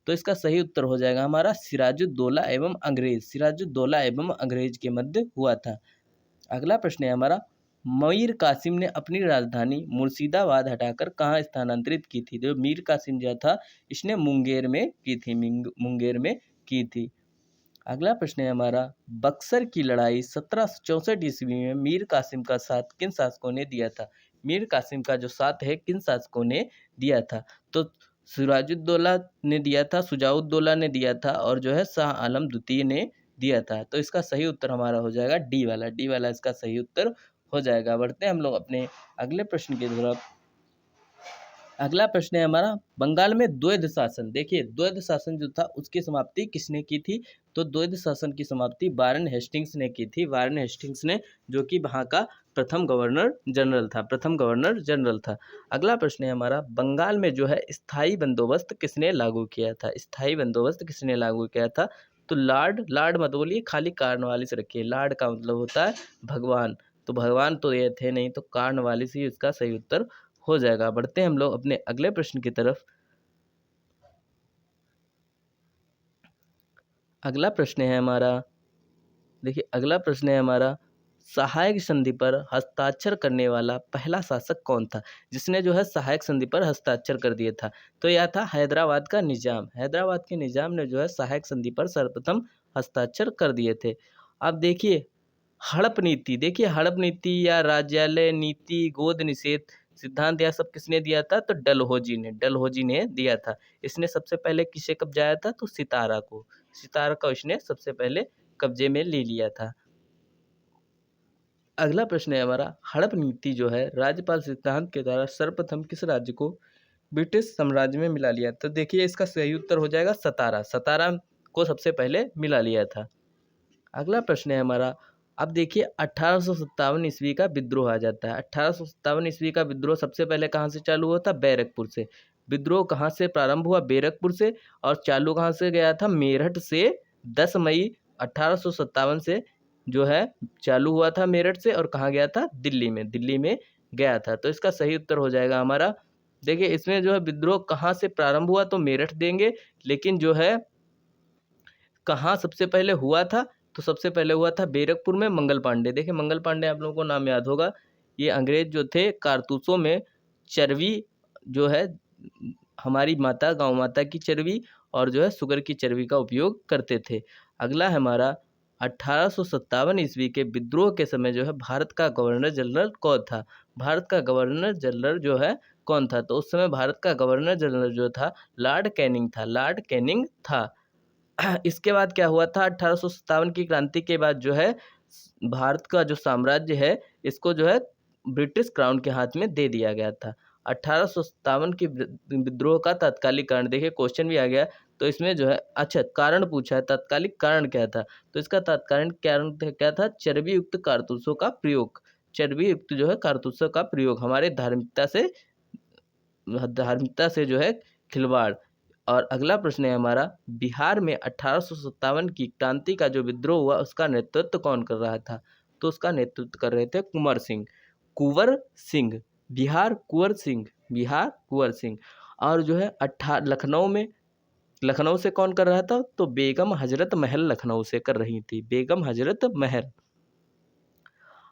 तो इसका सही उत्तर हो जाएगा हमारा सिराजुद्दौला एवं अंग्रेज, सिराजुद्दौला एवं अंग्रेज के मध्य हुआ था। अगला प्रश्न है हमारा, मीर कासिम ने अपनी राजधानी मुर्शिदाबाद हटाकर कहाँ स्थानांतरित की थी? जो मीर कासिम जो था इसने मुंगेर में की थी, मुंगेर में की थी। अगला प्रश्न है हमारा, बक्सर की लड़ाई 1764 ईस्वी में मीर कासिम का साथ किन शासकों ने दिया था? मीर कासिम का जो साथ है किन शासकों ने दिया था? तो सिराजुद्दौला ने दिया था, शुजाउद्दौला ने दिया था, और जो है शाह आलम द्वितीय ने दिया था। तो इसका सही उत्तर हमारा हो जाएगा डी वाला, डी वाला इसका सही उत्तर हो जाएगा। बढ़ते हैं हम लोग अपने अगले प्रश्न की तरफ। अगला प्रश्न है हमारा, बंगाल में द्वैध शासन। देखिए, द्वैध शासन जो था उसकी समाप्ति किसने की थी? तो द्वैध शासन की समाप्ति वारेन हेस्टिंग्स ने की थी। वारेन हेस्टिंग्स ने, जो कि वहाँ का प्रथम गवर्नर जनरल था, प्रथम गवर्नर जनरल था। अगला प्रश्न है हमारा, बंगाल में जो है स्थायी बंदोबस्त किसने लागू किया था? स्थायी बंदोबस्त किसने लागू किया था? तो लॉर्ड, लॉर्ड मत बोलिए, खाली कार्नवालिस रखिए। लॉर्ड का मतलब होता है भगवान, तो भगवान तो ये थे नहीं, तो कार्नवालिस ही इसका सही उत्तर हो जाएगा। बढ़ते हैं हम लोग अपने अगले प्रश्न की तरफ। अगला प्रश्न है हमारा, देखिए अगला प्रश्न है हमारा, सहायक संधि पर हस्ताक्षर करने वाला पहला शासक कौन था? जिसने जो है सहायक संधि पर हस्ताक्षर कर दिया था, तो यह था हैदराबाद का निजाम। हैदराबाद के निजाम ने जो है सहायक संधि पर सर्वप्रथम हस्ताक्षर कर दिए थे। अब देखिए हड़प नीति, देखिए हड़प नीति या राज्यालय नीति, गोद निषेध सिद्धांत, यह सब किसने दिया था? तो डलहौजी ने, डलहौजी ने दिया था। इसने सबसे पहले किसे कब्जाया था? तो सितारा को, सितारा को इसने सबसे पहले कब्जे में ले लिया था। अगला प्रश्न है हमारा, हड़प नीति जो है राज्यपाल सिद्धांत के द्वारा सर्वप्रथम किस राज्य को ब्रिटिश साम्राज्य में मिला लिया? तो देखिए इसका सही उत्तर हो जाएगा सतारा, सतारा को सबसे पहले मिला लिया था। अगला प्रश्न है हमारा, अब देखिए 1857 ईस्वी का विद्रोह आ जाता है। 1857 ईस्वी का विद्रोह सबसे पहले कहाँ से चालू हुआ था? बैरकपुर से। विद्रोह कहाँ से प्रारंभ हुआ? बैरकपुर से। और चालू कहाँ से गया था? मेरठ से। 10 मई 1857 से जो है चालू हुआ था मेरठ से, और कहाँ गया था? दिल्ली में, दिल्ली में गया था। तो इसका सही उत्तर हो जाएगा हमारा, देखिए इसमें जो है विद्रोह कहाँ से प्रारंभ हुआ, तो मेरठ देंगे, लेकिन जो है कहाँ सबसे पहले हुआ था? तो सबसे पहले हुआ था बैरकपुर में, मंगल पांडे। देखिए मंगल पांडे आप लोगों को नाम याद होगा, ये अंग्रेज जो थे कारतूसों में चर्बी जो है हमारी माता, गौ माता की चर्बी और जो है शुगर की चर्बी का उपयोग करते थे। अगला है हमारा, 1857 ईस्वी के विद्रोह के समय जो है भारत का गवर्नर जनरल कौन था? भारत का गवर्नर जनरल जो है कौन था? तो उस समय भारत का गवर्नर जनरल जो था लॉर्ड कैनिंग था, लॉर्ड कैनिंग था। इसके बाद क्या हुआ था? 1857 की क्रांति के बाद जो है भारत का जो साम्राज्य है इसको जो है ब्रिटिश क्राउन के हाथ में दे दिया गया था। 1857 की विद्रोह का तात्कालिक कारण, देखिए क्वेश्चन भी आ गया, तो इसमें जो है अच्छा कारण पूछा है, तात्कालिक कारण क्या था? तो इसका तात्कालिक कारण क्या था? चर्बी युक्त कारतूसों का प्रयोग। चर्बी युक्त जो है कारतूसों का प्रयोग, हमारे धार्मिकता से जो है खिलवाड़। और अगला प्रश्न है हमारा, बिहार में 1857 की क्रांति का जो विद्रोह हुआ उसका नेतृत्व कौन कर रहा था? तो उसका नेतृत्व कर रहे थे कुंवर सिंह, कुंवर सिंह, बिहार कुंवर सिंह, बिहार कुंवर सिंह। और जो है लखनऊ में, लखनऊ से कौन कर रहा था? तो बेगम हजरत महल लखनऊ से कर रही थी, बेगम हजरत महल।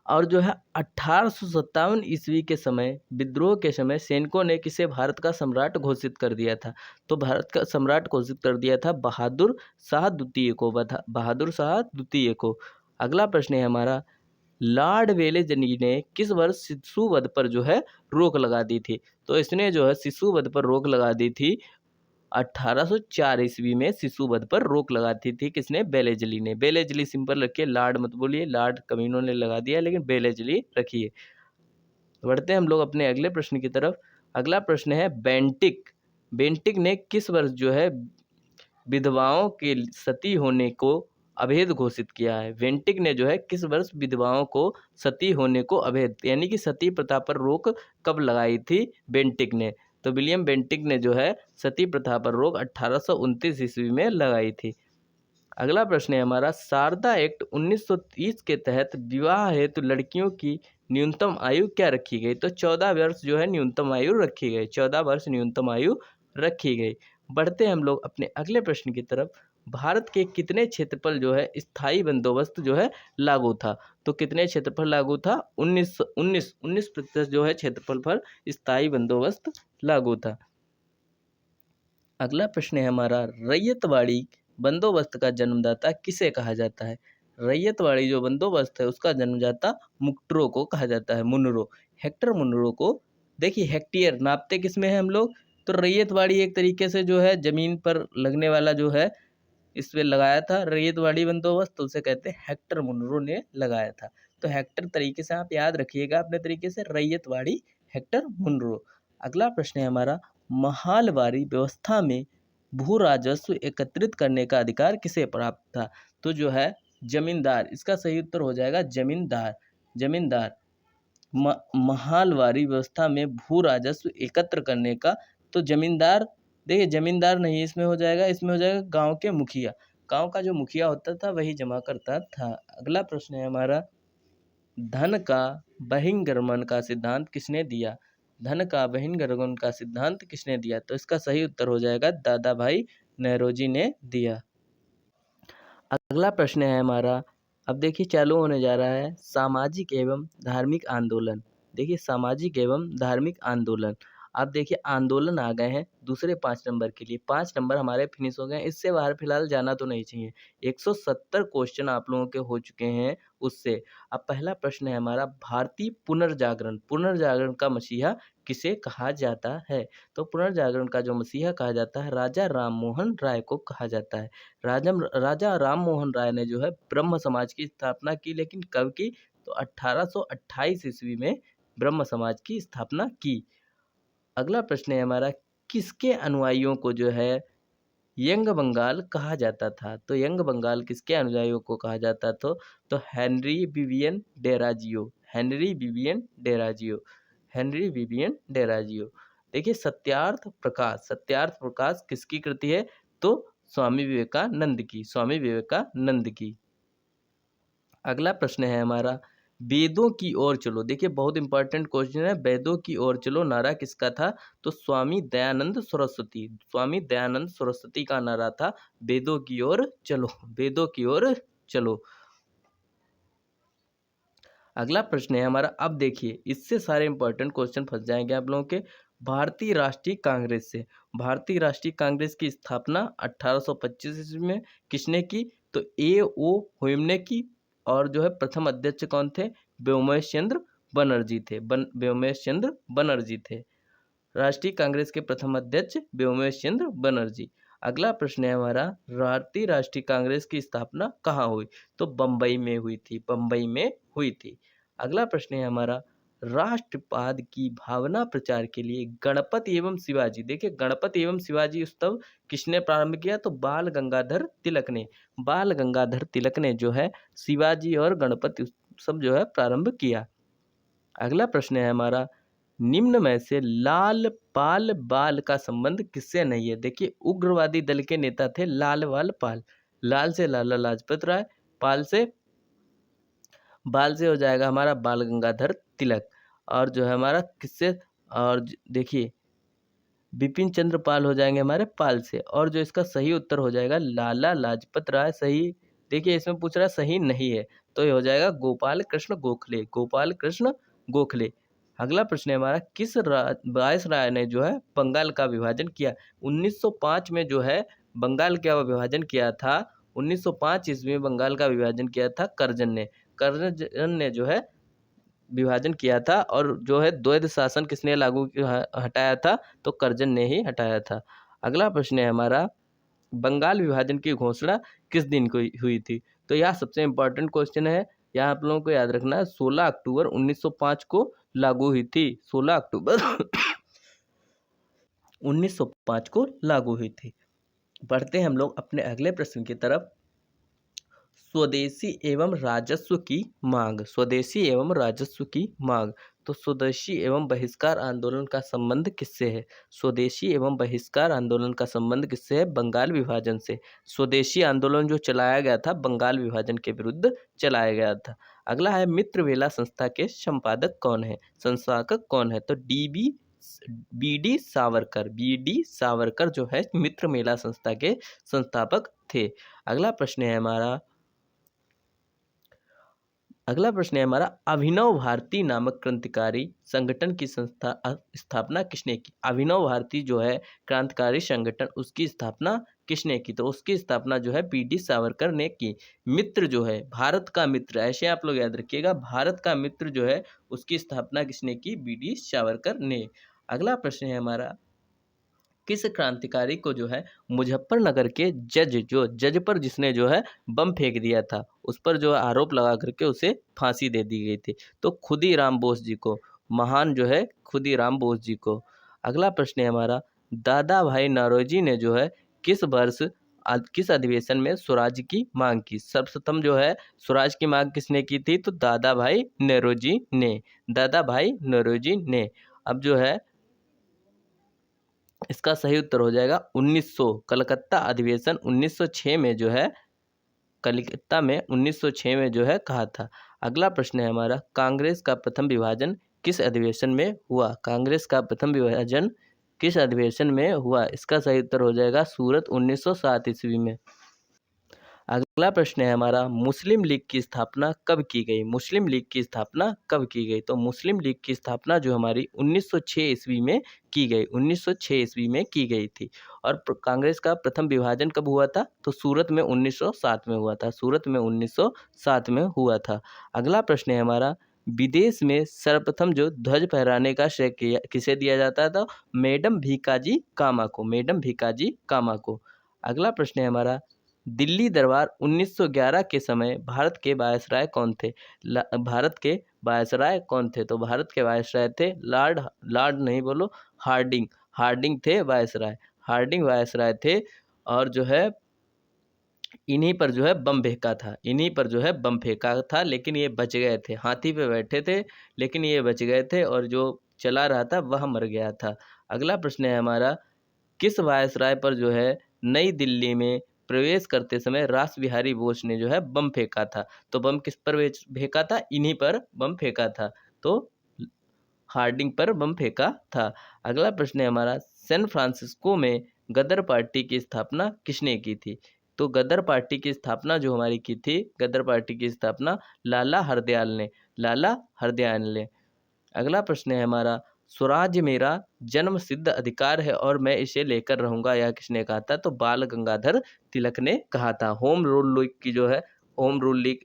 और जो है 1857 ईस्वी के समय, विद्रोह के समय सैनिकों ने किसे भारत का सम्राट घोषित कर दिया था? तो भारत का सम्राट घोषित कर दिया था बहादुर शाह द्वितीय को, बहादुर शाह द्वितीय को। अगला प्रश्न है हमारा, लॉर्ड वेलेस्ली ने किस वर्ष शिशु वध पर जो है रोक लगा दी थी? तो इसने जो है शिशु वध पर रोक लगा दी थी 1804 ईस्वी में, शिशु वध पर रोक लगाती थी किसने? बेलेजली ने। बेलेजली सिंपल रखिए, लॉर्ड मत बोलिए, लॉर्ड कमीनों ने लगा दिया, लेकिन बेलेजली रखिए। बढ़ते हैं हम लोग अपने अगले प्रश्न की तरफ। अगला प्रश्न है बेंटिक, बेंटिक ने किस वर्ष जो है विधवाओं के सती होने को अवैध घोषित किया है? बेंटिक ने जो है किस वर्ष विधवाओं को सती होने को अवैध, यानी कि सती प्रथा पर रोक कब लगाई थी बेंटिक ने? तो विलियम बेंटिक ने जो है सती प्रथा पर रोक 1829 ईस्वी में लगाई थी। अगला प्रश्न है हमारा, शारदा एक्ट 1930 के तहत विवाह हेतु लड़कियों की न्यूनतम आयु क्या रखी गई? तो 14 वर्ष जो है न्यूनतम आयु रखी गई, 14 वर्ष न्यूनतम आयु रखी गई। बढ़ते हैं हम लोग अपने अगले प्रश्न की तरफ। भारत के कितने क्षेत्रफल जो है स्थायी बंदोबस्त जो है लागू था? तो कितने क्षेत्रफल लागू था? 19% जो है क्षेत्रफल पर स्थायी बंदोबस्त लागू था। अगला प्रश्न है हमारा, रैयतवाड़ी बंदोबस्त का जन्मदाता किसे कहा जाता है? रैयतवाड़ी जो बंदोबस्त है उसका जन्मदाता मुक्टरो को कहा जाता है, मुनरो, हेक्टर मुनरो को। देखिए हेक्टेयर नापते किस में है हम लोग? तो रैयतवाड़ी एक तरीके से जो है जमीन पर लगने वाला जो है इस पे लगाया था रैयतवाड़ी बंदोबस्त, तो उसे कहते हैं हेक्टर मुनरो ने लगाया था। तो हेक्टर तरीके से आप याद रखिएगा अपने तरीके से, रैयतवाड़ी हेक्टर मुनरो। अगला प्रश्न है हमारा, महालवारी व्यवस्था में भू राजस्व एकत्रित करने का अधिकार किसे प्राप्त था? तो जो है जमींदार, इसका सही उत्तर हो जाएगा जमींदार। जमींदार महालवारी व्यवस्था में भू राजस्व एकत्र करने का, तो जमींदार, देखिए जमींदार नहीं इसमें हो जाएगा, इसमें हो जाएगा गांव के मुखिया। गांव का जो मुखिया होता था वही जमा करता था। अगला प्रश्न है हमारा, धन का बहिर्गमन का सिद्धांत किसने दिया? धन का बहिर्गमन का सिद्धांत किसने दिया? तो इसका सही उत्तर हो जाएगा दादा भाई नौरोजी ने दिया। अगला प्रश्न है हमारा, अब देखिए चालू होने जा रहा है, सामाजिक एवं धार्मिक आंदोलन। देखिए सामाजिक एवं धार्मिक आंदोलन, आप देखिए आंदोलन आ गए हैं दूसरे 5 नंबर के लिए। 5 नंबर हमारे फिनिश हो गए हैं, इससे बाहर फिलहाल जाना तो नहीं चाहिए। 170 क्वेश्चन आप लोगों के हो चुके हैं उससे। अब पहला प्रश्न है हमारा, भारतीय पुनर्जागरण, पुनर्जागरण का मसीहा किसे कहा जाता है? तो पुनर्जागरण का जो मसीहा कहा जाता है, राजा राम मोहन राय को कहा जाता है। राजा राम मोहन राय ने जो है ब्रह्म समाज की स्थापना की, लेकिन कब की? तो 1828 ईस्वी में ब्रह्म समाज की स्थापना की। अगला प्रश्न है हमारा, किसके अनुयायियों को जो है यंग बंगाल कहा जाता था? तो यंग बंगाल किसके अनुयायियों को कहा जाता था? तो Henry Vivian Derozio, Henry Vivian Derozio, Henry Vivian Derozio. देखिए सत्यार्थ प्रकाश, सत्यार्थ प्रकाश किसकी कृति है? तो स्वामी विवेकानंद की, स्वामी विवेकानंद की। अगला प्रश्न है हमारा, वेदों की ओर चलो। देखिए बहुत इंपॉर्टेंट क्वेश्चन है, वेदों की ओर चलो नारा किसका था? तो स्वामी दयानंद सरस्वती, स्वामी दयानंद सरस्वती का नारा था वेदों की ओर चलो, वेदों की ओर चलो। अगला प्रश्न है हमारा, अब देखिए इससे सारे इंपॉर्टेंट क्वेश्चन फंस जाएंगे आप लोगों के। भारतीय राष्ट्रीय कांग्रेस से, भारतीय राष्ट्रीय कांग्रेस की स्थापना 1825 ईस्वी में किसने की? तो A.O. ह्यूम ने की। और जो है प्रथम अध्यक्ष कौन थे? व्योमेश चंद्र बनर्जी थे, व्योमेश चंद्र बनर्जी थे। राष्ट्रीय कांग्रेस के प्रथम अध्यक्ष व्योमेश चंद्र बनर्जी। अगला प्रश्न है हमारा, भारतीय राष्ट्रीय कांग्रेस की स्थापना कहाँ हुई? तो बम्बई में हुई थी, बम्बई में हुई थी। अगला प्रश्न है हमारा, राष्ट्रवाद की भावना प्रचार के लिए गणपति एवं शिवाजी, देखिए गणपति एवं शिवाजी उत्सव किसने प्रारंभ किया? तो बाल गंगाधर तिलक ने, बाल गंगाधर तिलक ने जो है शिवाजी और गणपति उत्सव जो है प्रारंभ किया। अगला प्रश्न है हमारा, निम्न में से लाल पाल बाल का संबंध किससे नहीं है? देखिए उग्रवादी दल के नेता थे लाल बाल पाल। लाल से लाला लाजपत राय, पाल से, बाल से हो जाएगा हमारा बाल गंगाधर तिलक। और जो है हमारा किससे, और देखिए बिपिन चंद्र पाल हो जाएंगे हमारे पाल से। और जो इसका सही उत्तर हो जाएगा लाला लाजपत राय। सही, देखिए इसमें पूछ रहा है सही नहीं है, तो ये हो जाएगा गोपाल कृष्ण गोखले, गोपाल कृष्ण गोखले। अगला प्रश्न है हमारा, किस वायसराय ने जो है बंगाल का विभाजन किया? 1905 में जो है बंगाल का विभाजन किया था, 1905 ईस्वी में बंगाल का विभाजन किया था करजन ने। करजन ने जो है विभाजन किया था। और जो है द्वैध शासन किसने हटाया था? तो करजन ने ही हटाया था। अगला प्रश्न है हमारा, बंगाल विभाजन की घोषणा किस दिन को हुई थी? तो यह सबसे इम्पोर्टेंट क्वेश्चन है, यह आप लोगों को याद रखना है। 16 अक्टूबर 1905 को लागू हुई थी, 16 अक्टूबर 1905 को लागू हुई थी। बढ़ते हैं हम लोग अपने अगले प्रश्न की तरफ। स्वदेशी एवं राजस्व की मांग, स्वदेशी एवं राजस्व की मांग। तो स्वदेशी एवं बहिष्कार आंदोलन का संबंध किससे है? स्वदेशी एवं बहिष्कार आंदोलन का संबंध किससे है? बंगाल विभाजन से। स्वदेशी आंदोलन जो चलाया गया था बंगाल विभाजन के विरुद्ध चलाया गया था। अगला है, मित्रवेला संस्था के संपादक कौन है, संस्थापक कौन है? तो B D Savarkar, B D. Savarkar जो है मित्र मेला संस्था के संस्थापक थे। अगला प्रश्न है हमारा, अभिनव भारती नामक क्रांतिकारी संगठन की स्थापना किसने की? अभिनव भारती जो है क्रांतिकारी संगठन, उसकी स्थापना किसने की? तो उसकी स्थापना जो है बी.डी. सावरकर ने की। मित्र जो है भारत का मित्र, ऐसे आप लोग याद रखिएगा, भारत का मित्र जो है उसकी स्थापना किसने की? बी.डी. सावरकर ने। अगला प्रश्न है हमारा, किस क्रांतिकारी को जो है मुजफ्फरनगर के जज पर जिसने जो है बम फेंक दिया था, उस पर जो है आरोप लगा करके उसे फांसी दे दी गई थी? तो खुदीराम बोस जी को, महान जो है खुदीराम बोस जी को। अगला प्रश्न है हमारा, दादा भाई नौरोजी ने जो है किस वर्ष किस अधिवेशन में स्वराज की मांग की? सर्वप्रथम जो है स्वराज की मांग किसने की थी? तो दादा भाई नौरोजी ने, दादा भाई नौरोजी ने। अब जो है इसका सही उत्तर हो जाएगा 1900, कलकत्ता अधिवेशन 1906 में जो है, कलकत्ता में 1906 में जो है कहा था। अगला प्रश्न है हमारा, कांग्रेस का प्रथम विभाजन किस अधिवेशन में हुआ? कांग्रेस का प्रथम विभाजन किस अधिवेशन में हुआ? इसका सही उत्तर हो जाएगा सूरत 1907 ईस्वी में। अगला प्रश्न है हमारा, मुस्लिम लीग की स्थापना कब की गई? मुस्लिम लीग की स्थापना कब की गई? तो मुस्लिम लीग की स्थापना जो हमारी 1906 ईस्वी में की गई, 1906 ईस्वी में की गई थी। और कांग्रेस का प्रथम विभाजन कब हुआ था? तो सूरत में 1907 में हुआ था, सूरत में 1907 में हुआ था। अगला प्रश्न है हमारा, विदेश में सर्वप्रथम जो ध्वज फहराने का श्रेय किसे दिया जाता था? मैडम भीकाजी कामा को, मैडम भीकाजी कामा को। अगला प्रश्न है हमारा, दिल्ली दरबार 1911 के समय भारत के वायसराय कौन थे? भारत के वायसराय कौन थे? तो भारत के वायसराय थे लॉर्ड, लॉर्ड नहीं बोलो, हार्डिंग, हार्डिंग थे वायसराय, हार्डिंग वायसराय थे। और जो है इन्हीं पर जो है बम फेंका था, इन्हीं पर जो है बम फेंका था, लेकिन ये बच गए थे। हाथी पे बैठे थे लेकिन ये बच गए थे, और जो चला रहा था वह मर गया था। अगला प्रश्न है हमारा, किस वायसराय पर जो है नई दिल्ली में प्रवेश करते समय रास बिहारी बोस ने जो है बम फेंका था? तो बम किस पर फेंका था? इन्हीं पर बम फेंका था, तो हार्डिंग पर बम फेंका था। अगला प्रश्न है हमारा, सैन फ्रांसिस्को में गदर पार्टी की स्थापना किसने की थी? तो गदर पार्टी की स्थापना जो हमारी की थी, गदर पार्टी की स्थापना लाला हरदयाल ने, लाला हरदयाल ने। अगला प्रश्न है हमारा, स्वराज मेरा जन्म सिद्ध अधिकार है और मैं इसे लेकर रहूंगा, यह किसने कहा था? तो बाल गंगाधर तिलक ने कहा था। होम रूल लीग की जो है, home rule league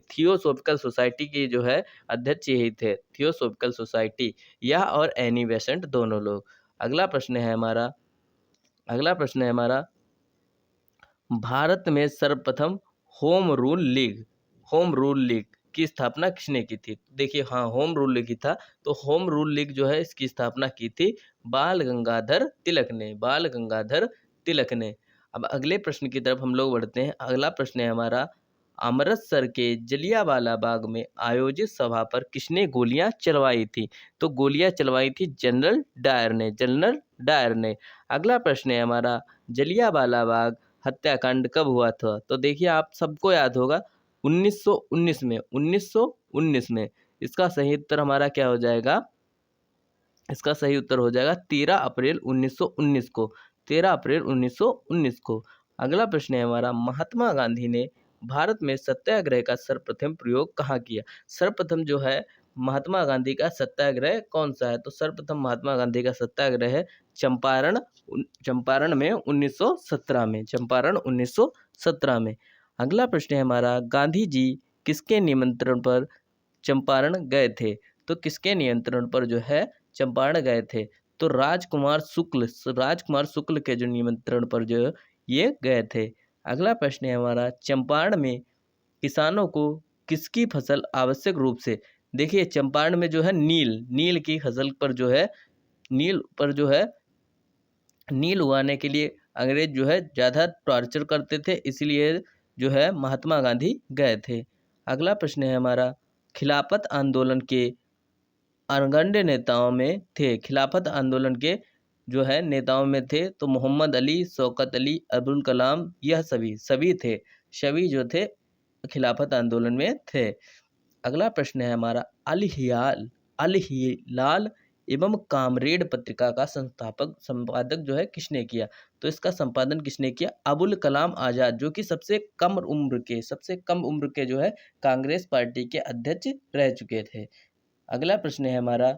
theosophical society की जो है अध्यक्ष यही थे, थियोसॉफिकल सोसाइटी, यह और एनी बेसेंट दोनों लोग। अगला प्रश्न है हमारा, अगला प्रश्न है हमारा, भारत में सर्वप्रथम home rule league, home rule league की स्थापना किसने की थी? देखिए, हाँ, होम रूल लीग की था, तो होम रूल लीग जो है इसकी स्थापना की थी बाल गंगाधर तिलक ने, बाल गंगाधर तिलक ने। अब अगले प्रश्न की तरफ हम लोग बढ़ते हैं। अगला प्रश्न है हमारा, अमृतसर के जलियांवाला बाग में आयोजित सभा पर किसने गोलियां चलवाई थी? तो गोलियां चलवाई थी जनरल डायर ने, जनरल डायर ने। अगला प्रश्न है हमारा, जलियांवाला बाग हत्याकांड कब हुआ था? तो देखिए, आप सबको याद होगा 1919 में, 1919 में। इसका सही उत्तर हमारा क्या हो जाएगा? इसका सही उत्तर हो जाएगा 13 अप्रैल 1919 को, 13 अप्रैल 1919 को। अगला प्रश्न है हमारा, महात्मा गांधी ने भारत में सत्याग्रह का सर्वप्रथम प्रयोग कहाँ किया? सर्वप्रथम जो है महात्मा गांधी का सत्याग्रह कौन सा है? तो सर्वप्रथम महात्मा गांधी का सत्याग्रह है चंपारण, चंपारण में 1917 में, चंपारण 1917 में। अगला प्रश्न है हमारा, गांधी जी किसके निमंत्रण पर चंपारण गए थे? तो किसके नियंत्रण पर जो है चंपारण गए थे? तो राजकुमार शुक्ल, राजकुमार शुक्ल के जो निमंत्रण पर जो ये गए थे। अगला प्रश्न है हमारा, चंपारण में किसानों को किसकी फसल आवश्यक रूप से, देखिए चंपारण में जो है नील, नील की फसल पर जो है, नील पर जो है, नील उगाने के लिए अंग्रेज जो है ज़्यादा टॉर्चर करते थे, इसलिए जो है महात्मा गांधी गए थे। अगला प्रश्न है हमारा, खिलाफत आंदोलन के अग्रगण्य नेताओं में थे, खिलाफत आंदोलन के जो है नेताओं में थे, तो मोहम्मद अली, शौकत अली, अब्दुल कलाम, यह सभी सभी थे, सभी जो थे खिलाफत आंदोलन में थे। अगला प्रश्न है हमारा, अल हिलाल, अल हिलाल एवं कामरेड पत्रिका का संस्थापक संपादक जो है किसने किया? तो इसका संपादन किसने किया? अबुल कलाम आज़ाद, जो कि सबसे कम उम्र के, सबसे कम उम्र के जो है कांग्रेस पार्टी के अध्यक्ष रह चुके थे। अगला प्रश्न है हमारा,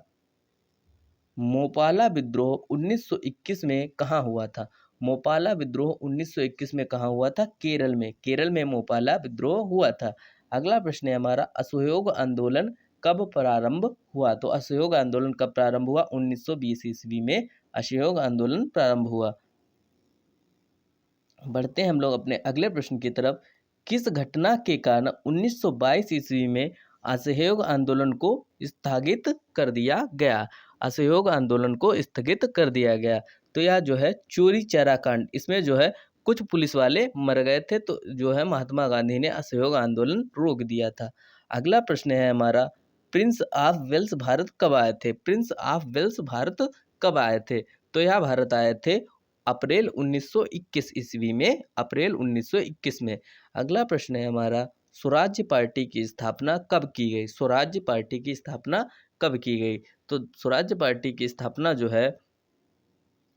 मोपाला विद्रोह 1921 में कहाँ हुआ था? मोपाला विद्रोह 1921 में कहाँ हुआ था? केरल में, केरल में मोपाला विद्रोह हुआ था। अगला प्रश्न है हमारा, असहयोग आंदोलन कब प्रारंभ हुआ? तो असहयोग आंदोलन कब प्रारंभ हुआ? 1920 ईस्वी में असहयोग आंदोलन प्रारंभ हुआ। बढ़ते हैं हम लोग अपने अगले प्रश्न की तरफ। किस घटना के कारण 1922 ईस्वी में असहयोग आंदोलन को स्थगित कर दिया गया? असहयोग आंदोलन को स्थगित कर दिया गया। तो यह जो है चोरी चारा कांड, इसमें जो है कुछ पुलिस वाले मर गए थे, तो जो है महात्मा गांधी ने असहयोग आंदोलन रोक दिया था। अगला प्रश्न है हमारा, प्रिंस ऑफ वेल्स भारत कब आए थे? प्रिंस ऑफ वेल्स भारत कब आए थे? तो यह भारत आए थे अप्रैल 1921 ईस्वी में, अप्रैल 1921 में। अगला प्रश्न है हमारा, स्वराज्य पार्टी की स्थापना कब की गई? स्वराज्य पार्टी की स्थापना कब की गई? तो स्वराज्य पार्टी की स्थापना जो है,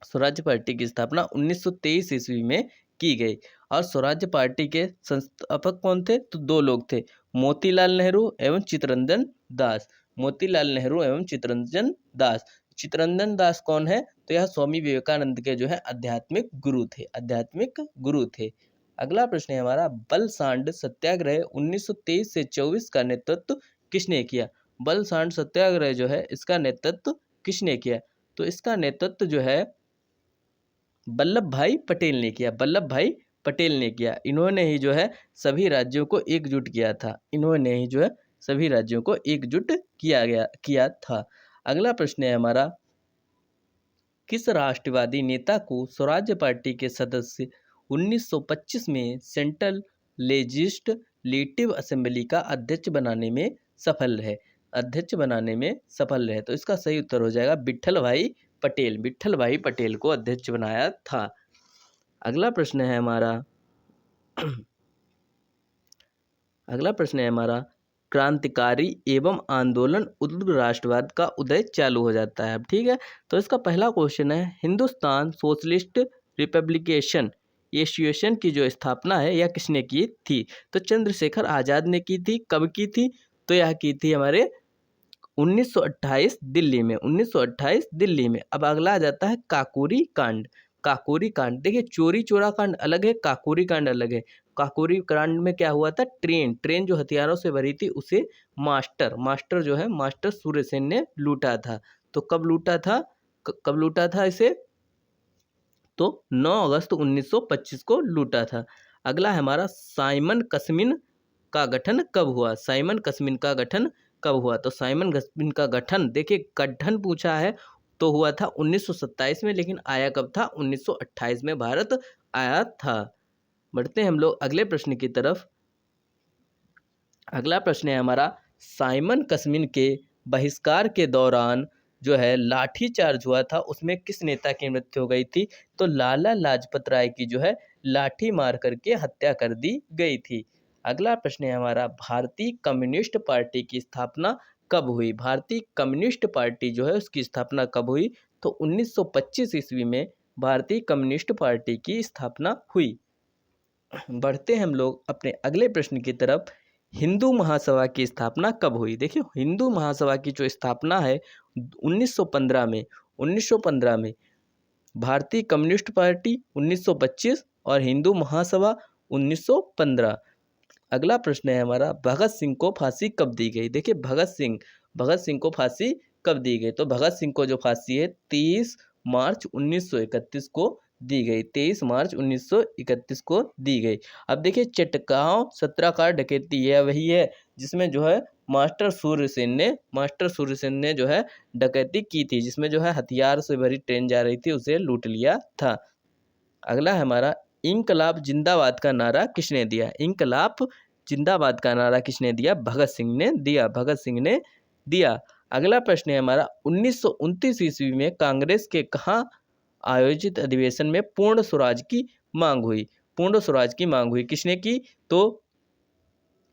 स्वराज्य पार्टी की स्थापना 1923 ईस्वी में की गई। और स्वराज्य पार्टी के संस्थापक कौन थे? तो दो लोग थे, मोतीलाल नेहरू एवं चित्तरंजन दास। मोतीलाल नेहरू एवं चित्तरंजन दास। चित्तरंजन दास कौन है? तो यह स्वामी विवेकानंद के जो है आध्यात्मिक गुरु थे, आध्यात्मिक गुरु थे। अगला प्रश्न है हमारा, बलसांड सत्याग्रह 1923 से 24 का नेतृत्व किसने किया? बलसांड सत्याग्रह जो है इसका नेतृत्व किसने किया? तो इसका नेतृत्व जो है वल्लभ भाई पटेल ने किया, वल्लभ भाई पटेल ने किया। इन्होंने ही जो है सभी राज्यों को एकजुट किया था, इन्होंने ही जो है सभी राज्यों को एकजुट किया था। अगला प्रश्न है हमारा, किस राष्ट्रवादी नेता को स्वराज्य पार्टी के सदस्य 1925 में सेंट्रल लेजिस्लेटिव असेंबली का अध्यक्ष बनाने में सफल रहे? अध्यक्ष बनाने में सफल रहे। तो इसका सही उत्तर हो जाएगा विट्ठल भाई पटेल। विट्ठल भाई पटेल को अध्यक्ष बनाया था। अगला प्रश्न है हमारा अगला प्रश्न है हमारा, क्रांतिकारी एवं आंदोलन उग्र राष्ट्रवाद का उदय चालू हो जाता है। अब ठीक है, तो इसका पहला क्वेश्चन है, हिंदुस्तान सोशलिस्ट रिपब्लिकेशन एसोसिएशन की जो स्थापना है यह किसने की थी? तो चंद्रशेखर आजाद ने की थी। कब की थी? तो यह की थी हमारे 1928 दिल्ली में, 1928 दिल्ली में। अब अगला आ जाता है काकोरी कांड। काकोरी कांड, देखिए चोरी चोरा कांड अलग है, काकोरी कांड अलग है। काकोरी कांड में क्या हुआ था, ट्रेन जो हथियारों से भरी थी उसे मास्टर जो है मास्टर सूर्यसेन ने लूटा था। तो कब लूटा था, कब लूटा था इसे? तो 9 अगस्त 1925 को लूटा था। अगला है हमारा, साइमन कस्मिन का गठन कब हुआ? साइमन कस्मिन का गठन कब हुआ? तो साइमन कस्मिन का गठन, देखिए गठन पूछा है तो हुआ था 1927 में, लेकिन आया कब था? 1928 में भारत आया था। बढ़ते हैं हम लोग अगले प्रश्न की तरफ। अगला प्रश्न है हमारा, साइमन कस्मिन के बहिष्कार के दौरान जो है लाठीचार्ज हुआ था, उसमें किस नेता की मृत्यु हो गई थी? तो लाला लाजपत राय की जो है लाठी मार करके हत्या कर दी गई थी। अगला प्रश्न है हमारा, भारतीय कम्युनिस्ट पार्टी की स्थापना कब हुई? भारतीय कम्युनिस्ट पार्टी जो है उसकी स्थापना कब हुई? तो 1925 ईस्वी में भारतीय कम्युनिस्ट पार्टी की स्थापना हुई। बढ़ते हैं हम लोग अपने अगले प्रश्न की तरफ। हिंदू महासभा की स्थापना कब हुई? देखिए हिंदू महासभा की जो स्थापना है 1915 में, 1915 में। भारतीय कम्युनिस्ट पार्टी 1925 और हिंदू महासभा 1915। अगला प्रश्न है हमारा, भगत सिंह को फांसी कब दी गई? देखिए भगत सिंह को फांसी कब दी गई? तो भगत सिंह को जो फांसी है 23 मार्च 1931 को दी गई, 23 मार्च 1931 को दी गई। अब देखिए चटगांव सत्याग्रह डकैती यह वही है जिसमें जो है मास्टर सूर्यसेन ने जो है डकैती की थी, जिसमें जो है हथियार से भरी ट्रेन जा रही थी, उसे लूट लिया था। अगला है हमारा, इंकलाब जिंदाबाद का नारा किसने दिया? इंकलाब जिंदाबाद का नारा किसने दिया? भगत सिंह ने दिया, भगत सिंह ने दिया। अगला प्रश्न है हमारा, 1929 ईस्वी में कांग्रेस के कहाँ आयोजित अधिवेशन में पूर्ण स्वराज की मांग हुई? पूर्ण स्वराज की मांग हुई किसने की? तो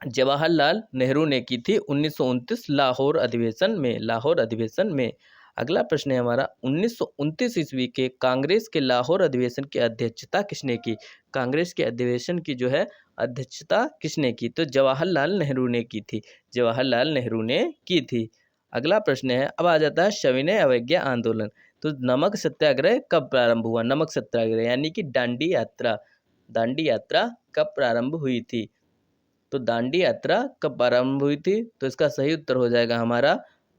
जवाहरलाल नेहरू ने की थी 1929 लाहौर अधिवेशन में। अगला प्रश्न है हमारा, 1929 ईस्वी के कांग्रेस के लाहौर अधिवेशन की अध्यक्षता किसने की? कांग्रेस के अधिवेशन की जो है अध्यक्षता किसने की? तो जवाहरलाल नेहरू ने की थी, जवाहरलाल नेहरू ने की थी। अगला प्रश्न है, अब आ जाता है सविनय अवज्ञा आंदोलन। तो नमक सत्याग्रह कब प्रारंभ हुआ? नमक सत्याग्रह यानी कि दांडी यात्रा कब प्रारंभ हुई थी? तो दांडी यात्रा कब प्रारंभ हुई थी? तो इसका सही उत्तर हो जाएगा हमारा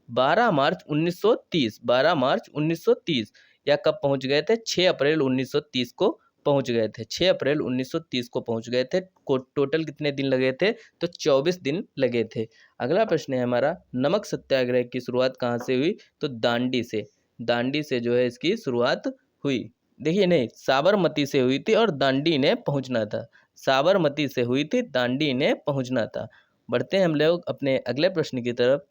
12 मार्च 1930, 12 मार्च 1930। या कब पहुंच गए थे? 6 अप्रैल 1930 को पहुंच गए थे। 6 अप्रैल 1930 को पहुंच गए थे। टोटल कितने दिन लगे थे? तो 24 दिन लगे थे। अगला प्रश्न है हमारा, नमक सत्याग्रह की शुरुआत कहाँ से हुई? तो दांडी से। दांडी से जो है इसकी शुरुआत हुई। देखिए, नहीं, साबरमती से हुई थी और दांडी ने पहुंचना था। साबरमती से हुई थी, दांडी ने पहुंचना था। बढ़ते हैं हम लोग अपने अगले प्रश्न की तरफ।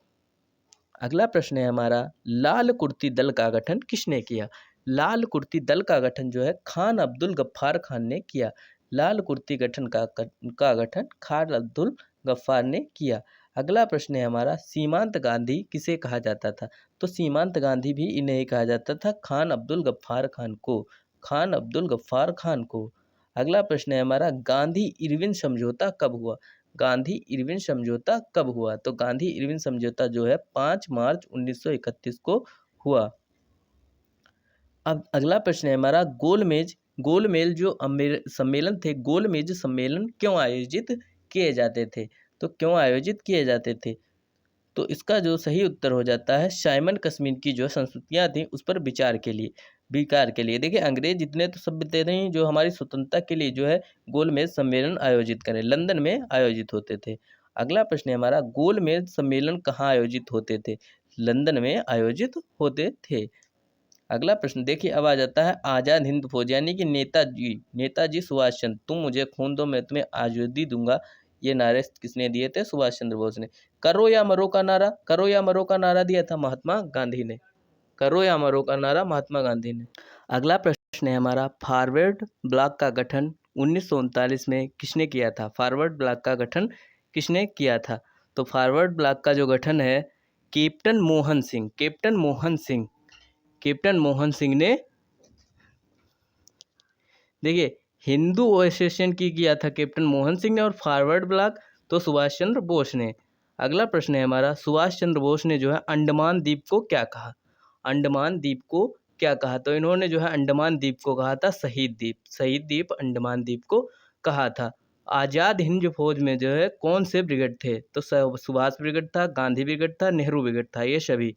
अगला प्रश्न है हमारा, लाल कुर्ती दल का गठन किसने किया? लाल कुर्ती दल का गठन जो है खान अब्दुल गफ्फार खान ने किया। लाल कुर्ती गठन का गठन खान अब्दुल गफ्फार ने किया। अगला प्रश्न है हमारा, सीमांत गांधी किसे कहा जाता था? तो सीमांत गांधी भी इन्हें ही कहा जाता था, खान अब्दुल गफ्फार खान को। खान अब्दुल गफ्फार खान को। अगला प्रश्न है हमारा, गांधी इरविन समझौता कब हुआ? गांधी इरविन समझौता कब हुआ? तो गांधी इरविन समझौता जो है 5 मार्च 1931 को हुआ। अब अगला प्रश्न है हमारा, गोलमेज जो सम्मेलन थे, गोलमेज सम्मेलन क्यों आयोजित किए जाते थे? तो क्यों आयोजित किए जाते थे? तो इसका जो सही उत्तर हो जाता है, साइमन कश्मीर की जो संस्कृतियाँ थीं उस पर विचार के लिए। देखिए, अंग्रेज इतने तो सभ्य थे नहीं जो हमारी स्वतंत्रता के लिए जो है गोलमेज सम्मेलन आयोजित करें। लंदन में आयोजित होते थे। अगला प्रश्न है हमारा, गोलमेज सम्मेलन कहाँ आयोजित होते थे? लंदन में आयोजित होते थे। अगला प्रश्न देखिए, अब आ जाता है आज़ाद हिंद फौज, यानी कि नेताजी सुभाष चंद्र, तुम मुझे खून दो मैं तुम्हें आज़ादी दूंगा, ये नारे किसने दिए थे? सुभाष चंद्र बोस ने। करो या मरो का नारा, करो या मरो का नारा दिया था महात्मा गांधी ने। करो या मरो का नारा महात्मा गांधी ने। अगला प्रश्न है हमारा, फॉरवर्ड ब्लॉक का गठन 1939 में किसने किया था? फॉरवर्ड ब्लॉक का गठन किसने किया था? तो फॉरवर्ड ब्लॉक का जो गठन है कैप्टन मोहन सिंह ने, देखिए, हिंदू एसोसिएशन की किया था कैप्टन मोहन सिंह ने, और फॉरवर्ड ब्लॉक तो सुभाष चंद्र बोस ने। अगला प्रश्न है हमारा, सुभाष चंद्र बोस ने जो है अंडमान द्वीप को क्या कहा? अंडमान द्वीप को क्या कहा? तो इन्होंने जो है अंडमान द्वीप को कहा था शहीद द्वीप अंडमान द्वीप को कहा था। आज़ाद हिंद फौज में जो है कौन से ब्रिगेड थे? तो सुभाष ब्रिगेड था, गांधी ब्रिगेड था, नेहरू ब्रिगेड था, ये सभी,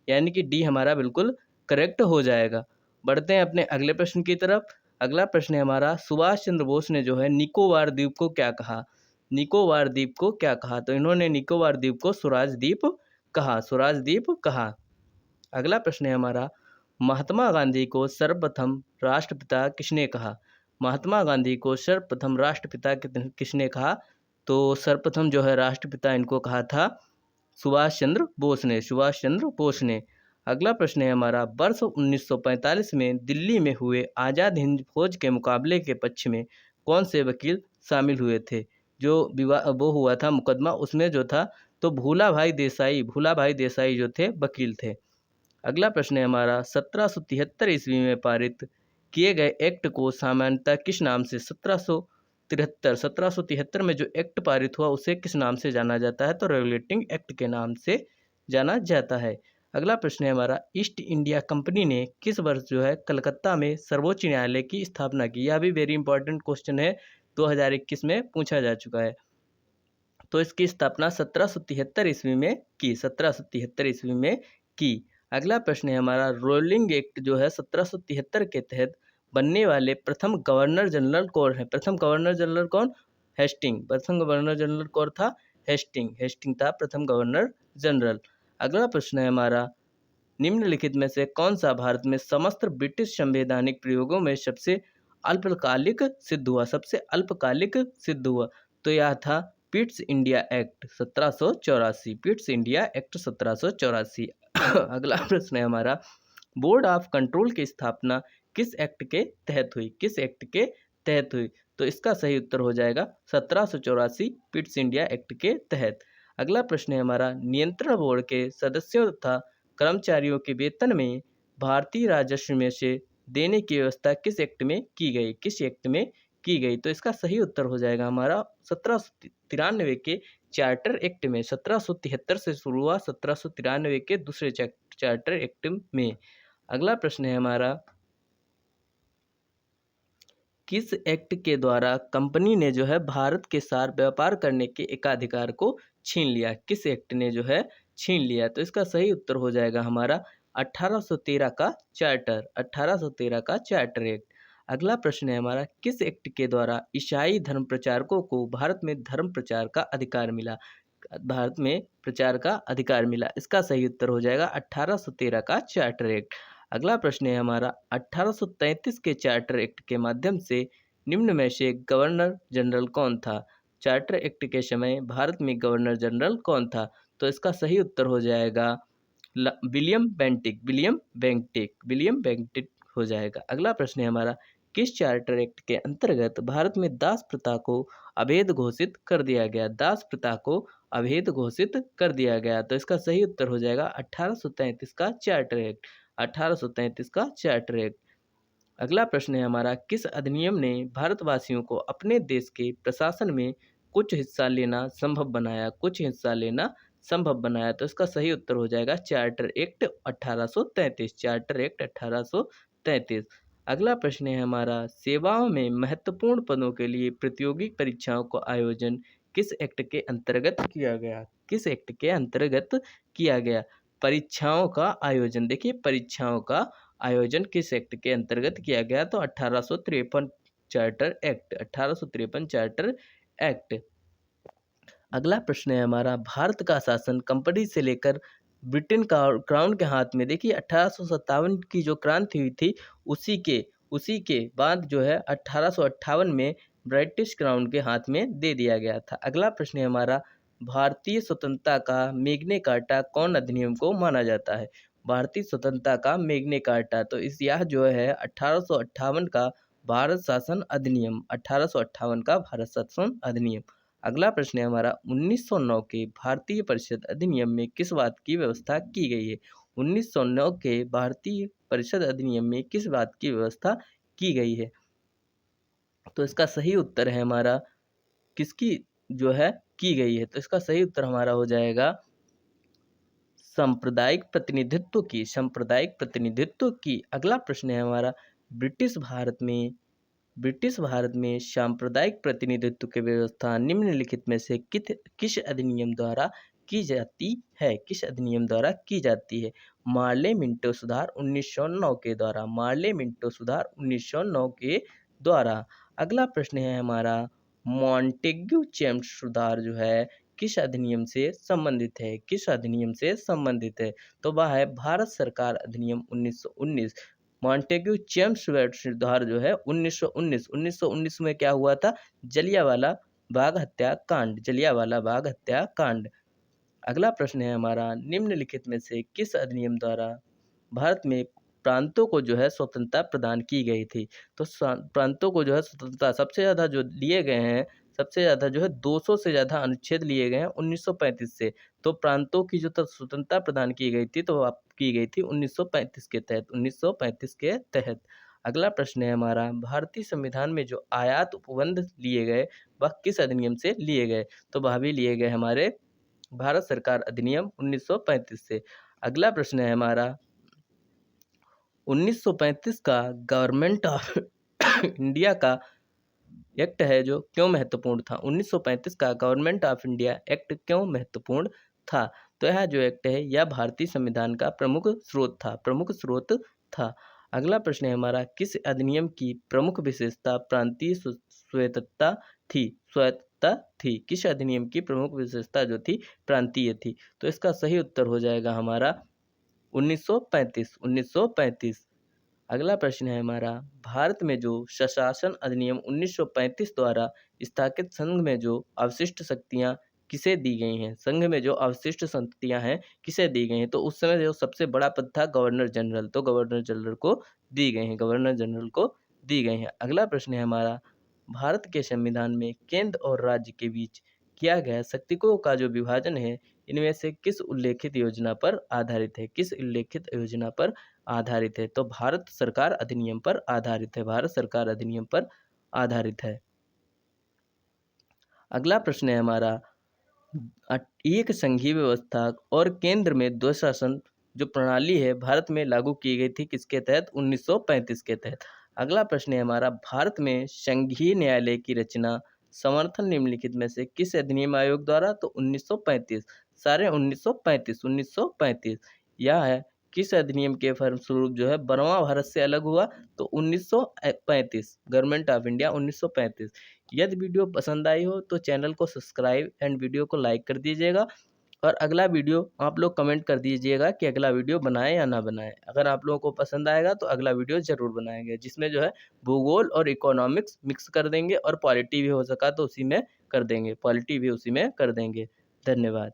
यानी कि डी हमारा बिल्कुल करेक्ट हो जाएगा। बढ़ते हैं अपने अगले प्रश्न की तरफ। अगला प्रश्न है हमारा, सुभाष चंद्र बोस ने जो है निकोबार द्वीप को क्या कहा? निकोबार द्वीप को क्या कहा? तो इन्होंने निकोबार द्वीप को स्वराज द्वीप कहा। अगला प्रश्न है हमारा, महात्मा गांधी को सर्वप्रथम राष्ट्रपिता किसने कहा? महात्मा गांधी को सर्वप्रथम राष्ट्रपिता किसने कहा? तो सर्वप्रथम जो है राष्ट्रपिता इनको कहा था सुभाष चंद्र बोस ने। अगला प्रश्न है हमारा, वर्ष 1945 में दिल्ली में हुए आज़ाद हिंद फौज के मुकाबले के पक्ष में कौन से वकील शामिल हुए थे? जो वो हुआ था मुकदमा, उसमें जो था तो भूलाभाई देसाई जो थे वकील थे। अगला प्रश्न है हमारा, 1773 ईस्वी में पारित किए गए एक्ट को सामान्यतः किस नाम से 1773 में जो एक्ट पारित हुआ उसे किस नाम से जाना जाता है? तो रेगुलेटिंग एक्ट के नाम से जाना जाता है। अगला प्रश्न है हमारा, ईस्ट इंडिया कंपनी ने किस वर्ष जो है कलकत्ता में सर्वोच्च न्यायालय की स्थापना की? यह भी वेरी इंपॉर्टेंट क्वेश्चन है, 2021 में पूछा जा चुका है। तो इसकी स्थापना 1773 ईस्वी में की। अगला प्रश्न है हमारा, रोलिंग एक्ट जो है 1773 के तहत बनने वाले प्रथम गवर्नर जनरल कौन है? प्रथम गवर्नर जनरल कौन? हेस्टिंग था प्रथम गवर्नर जनरल। अगला प्रश्न है हमारा, निम्नलिखित में से कौन सा भारत में समस्त ब्रिटिश संवैधानिक प्रयोगों में सबसे अल्पकालिक सिद्ध हुआ? तो यह था पिट्स इंडिया एक्ट 1784। अगला प्रश्न है हमारा, बोर्ड ऑफ कंट्रोल की स्थापना किस एक्ट के तहत हुई? तो इसका सही उत्तर हो जाएगा 1784 पिट्स इंडिया एक्ट के तहत। अगला प्रश्न है हमारा, नियंत्रण बोर्ड के सदस्यों तथा कर्मचारियों के वेतन में भारतीय राजस्व में से देने की व्यवस्था किस एक्ट में की गई? तो इसका सही उत्तर हो जाएगा हमारा 1793 के चार्टर एक्ट में। 1773 से शुरू हुआ, 1793 के दूसरे चार्टर एक्ट में। अगला प्रश्न है हमारा, किस एक्ट के द्वारा कंपनी ने जो है भारत के साथ व्यापार करने के एकाधिकार को छीन लिया? किस एक्ट ने जो है छीन लिया? तो इसका सही उत्तर हो जाएगा हमारा 1813 का चार्टर, 1813 का चार्टर एक्ट। अगला प्रश्न है हमारा, किस एक्ट के द्वारा ईसाई धर्म प्रचारकों को भारत में धर्म प्रचार का अधिकार मिला? भारत में प्रचार का अधिकार मिला। इसका सही उत्तर हो जाएगा 1813 का चार्टर एक्ट। अगला प्रश्न है हमारा, 1833 के चार्टर एक्ट के माध्यम से निम्न में से गवर्नर जनरल कौन था? चार्टर एक्ट के समय भारत में गवर्नर जनरल कौन था? तो इसका सही उत्तर हो जाएगा William Bentinck, William Bentinck, William Bentinck हो जाएगा। अगला प्रश्न है हमारा, किस चार्टर एक्ट के अंतर्गत भारत में दास प्रथा को अवैध घोषित कर दिया गया? दास प्रथा को अवैध घोषित कर दिया गया। तो इसका सही उत्तर हो जाएगा 1833 का चार्टर एक्ट, 1833 का चार्टर एक्ट। अगला प्रश्न है हमारा, किस अधिनियम ने भारतवासियों को अपने देश के प्रशासन में कुछ हिस्सा लेना संभव बनाया? कुछ हिस्सा लेना संभव बनाया। तो इसका सही उत्तर हो जाएगा चार्टर एक्ट 1833, चार्टर एक्ट 1833। अगला प्रश्न है हमारा, सेवाओं में महत्वपूर्ण पदों के लिए प्रतियोगी परीक्षाओं का आयोजन किस एक्ट के अंतर्गत किया गया? किस एक्ट के अंतर्गत किया गया? परीक्षाओं का आयोजन, देखिए परीक्षाओं का आयोजन किस एक्ट के अंतर्गत किया गया? तो 1853 चार्टर एक्ट, 1853 चार्टर एक्ट। अगला प्रश्न है हमारा, भारत का शासन कंपनी से लेकर ब्रिटेन का क्राउन के हाथ में, देखिए 1857 की जो क्रांति हुई थी उसी के बाद जो है 1858 में ब्रिटिश क्राउन के हाथ में दे दिया गया था। अगला प्रश्न है हमारा, भारतीय स्वतंत्रता का मैग्ना कार्टा कौन अधिनियम को माना जाता है? भारतीय स्वतंत्रता का मैग्ना कार्टा, तो इस यह जो है 1858 का भारत शासन अधिनियम, 1858 का भारत शासन अधिनियम। अगला प्रश्न है हमारा, 1909 के भारतीय परिषद अधिनियम में किस बात की व्यवस्था की गई है? 1909 के भारतीय परिषद अधिनियम में किस बात की व्यवस्था की गई है? तो इसका सही उत्तर है हमारा, किसकी जो है की गई है? तो इसका सही उत्तर हमारा हो जाएगा सांप्रदायिक प्रतिनिधित्व की, सांप्रदायिक प्रतिनिधित्व की। अगला प्रश्न है हमारा, ब्रिटिश भारत में सांप्रदायिक प्रतिनिधित्व की व्यवस्था निम्नलिखित में से किस अधिनियम द्वारा की जाती है? किस अधिनियम द्वारा की जाती है? मार्ले मिंटो सुधार 1909 के द्वारा, मार्ले मिंटो सुधार 1909 के द्वारा। अगला प्रश्न है हमारा, मॉन्टेग्यू चेम्स सुधार जो है किस अधिनियम से संबंधित है? किस अधिनियम से संबंधित है? तो वह है भारत सरकार अधिनियम 1919। मॉन्टेग्यू चेम्स सुधार जो है 1919 में क्या हुआ था? जलियांवाला बाग हत्याकांड, जलियांवाला बाग हत्याकांड। अगला प्रश्न है हमारा, निम्नलिखित में से किस अधिनियम द्वारा भारत में प्रांतों को जो है स्वतंत्रता प्रदान की गई थी? तो प्रांतों को जो है स्वतंत्रता सबसे ज़्यादा जो लिए गए हैं, सबसे ज़्यादा जो है 200 से ज़्यादा अनुच्छेद लिए गए हैं 1935 से। तो प्रांतों की जो स्वतंत्रता प्रदान की गई थी, तो वो की गई थी 1935 के तहत, 1935 के तहत। अगला प्रश्न है हमारा, भारतीय संविधान में जो आयात उपबंध लिए गए वह किस अधिनियम से लिए गए? तो वह भी लिए गए हमारे भारत सरकार अधिनियम 1935 से। अगला प्रश्न है हमारा, 1935 का गवर्नमेंट ऑफ इंडिया का एक्ट है जो क्यों महत्वपूर्ण था? 1935 का गवर्नमेंट ऑफ इंडिया एक्ट क्यों महत्वपूर्ण था? तो यह जो एक्ट है यह भारतीय संविधान का प्रमुख स्रोत था, प्रमुख स्रोत था। अगला प्रश्न है हमारा, किस अधिनियम की प्रमुख विशेषता प्रांतीय स्वायत्तता थी? स्वायत्तता थी। किस अधिनियम की प्रमुख विशेषता जो थी प्रांतीय थी? तो इसका सही उत्तर हो जाएगा हमारा 1935, 1935। अगला प्रश्न है हमारा, भारत में जो स्वशासन अधिनियम 1935 द्वारा स्थापित संघ में जो अवशिष्ट शक्तियां किसे दी गई हैं? संघ में जो अवशिष्ट शक्तियां हैं किसे दी गई हैं? तो उस समय जो सबसे बड़ा पद था गवर्नर जनरल, तो गवर्नर जनरल को दी गई हैं, गवर्नर जनरल को दी गई हैं। अगला प्रश्न है हमारा, भारत के संविधान में केंद्र और राज्य के बीच किया गया शक्तियों का जो विभाजन है, इनमें से किस उल्लेखित योजना पर आधारित है? किस उल्लेखित योजना पर आधारित है? तो भारत सरकार अधिनियम पर आधारित है, भारत सरकार अधिनियम पर आधारित है। अगला प्रश्न है हमारा, एक संघीय व्यवस्था और केंद्र में द्वैशासन जो प्रणाली है भारत में लागू की गई थी किसके तहत? 1935 के तहत। अगला प्रश्न है हमारा, भारत में संघीय न्यायालय की रचना समर्थन निम्नलिखित में से किस अधिनियम आयोग द्वारा? तो 1935, सारे 1935, 1935 यह है किस अधिनियम के फलस्वरूप जो है 12वां भारत से अलग हुआ? तो 1935, गवर्नमेंट ऑफ इंडिया 1935। यदि वीडियो पसंद आई हो तो चैनल को सब्सक्राइब एंड वीडियो को लाइक कर दीजिएगा और अगला वीडियो आप लोग कमेंट कर दीजिएगा कि अगला वीडियो बनाएं या ना बनाएं। अगर आप लोगों को पसंद आएगा तो अगला वीडियो ज़रूर बनाएंगे, जिसमें जो है भूगोल और इकोनॉमिक्स मिक्स कर देंगे और पॉलिटी भी हो सका तो उसी में कर देंगे, पॉलिटी भी उसी में कर देंगे। धन्यवाद।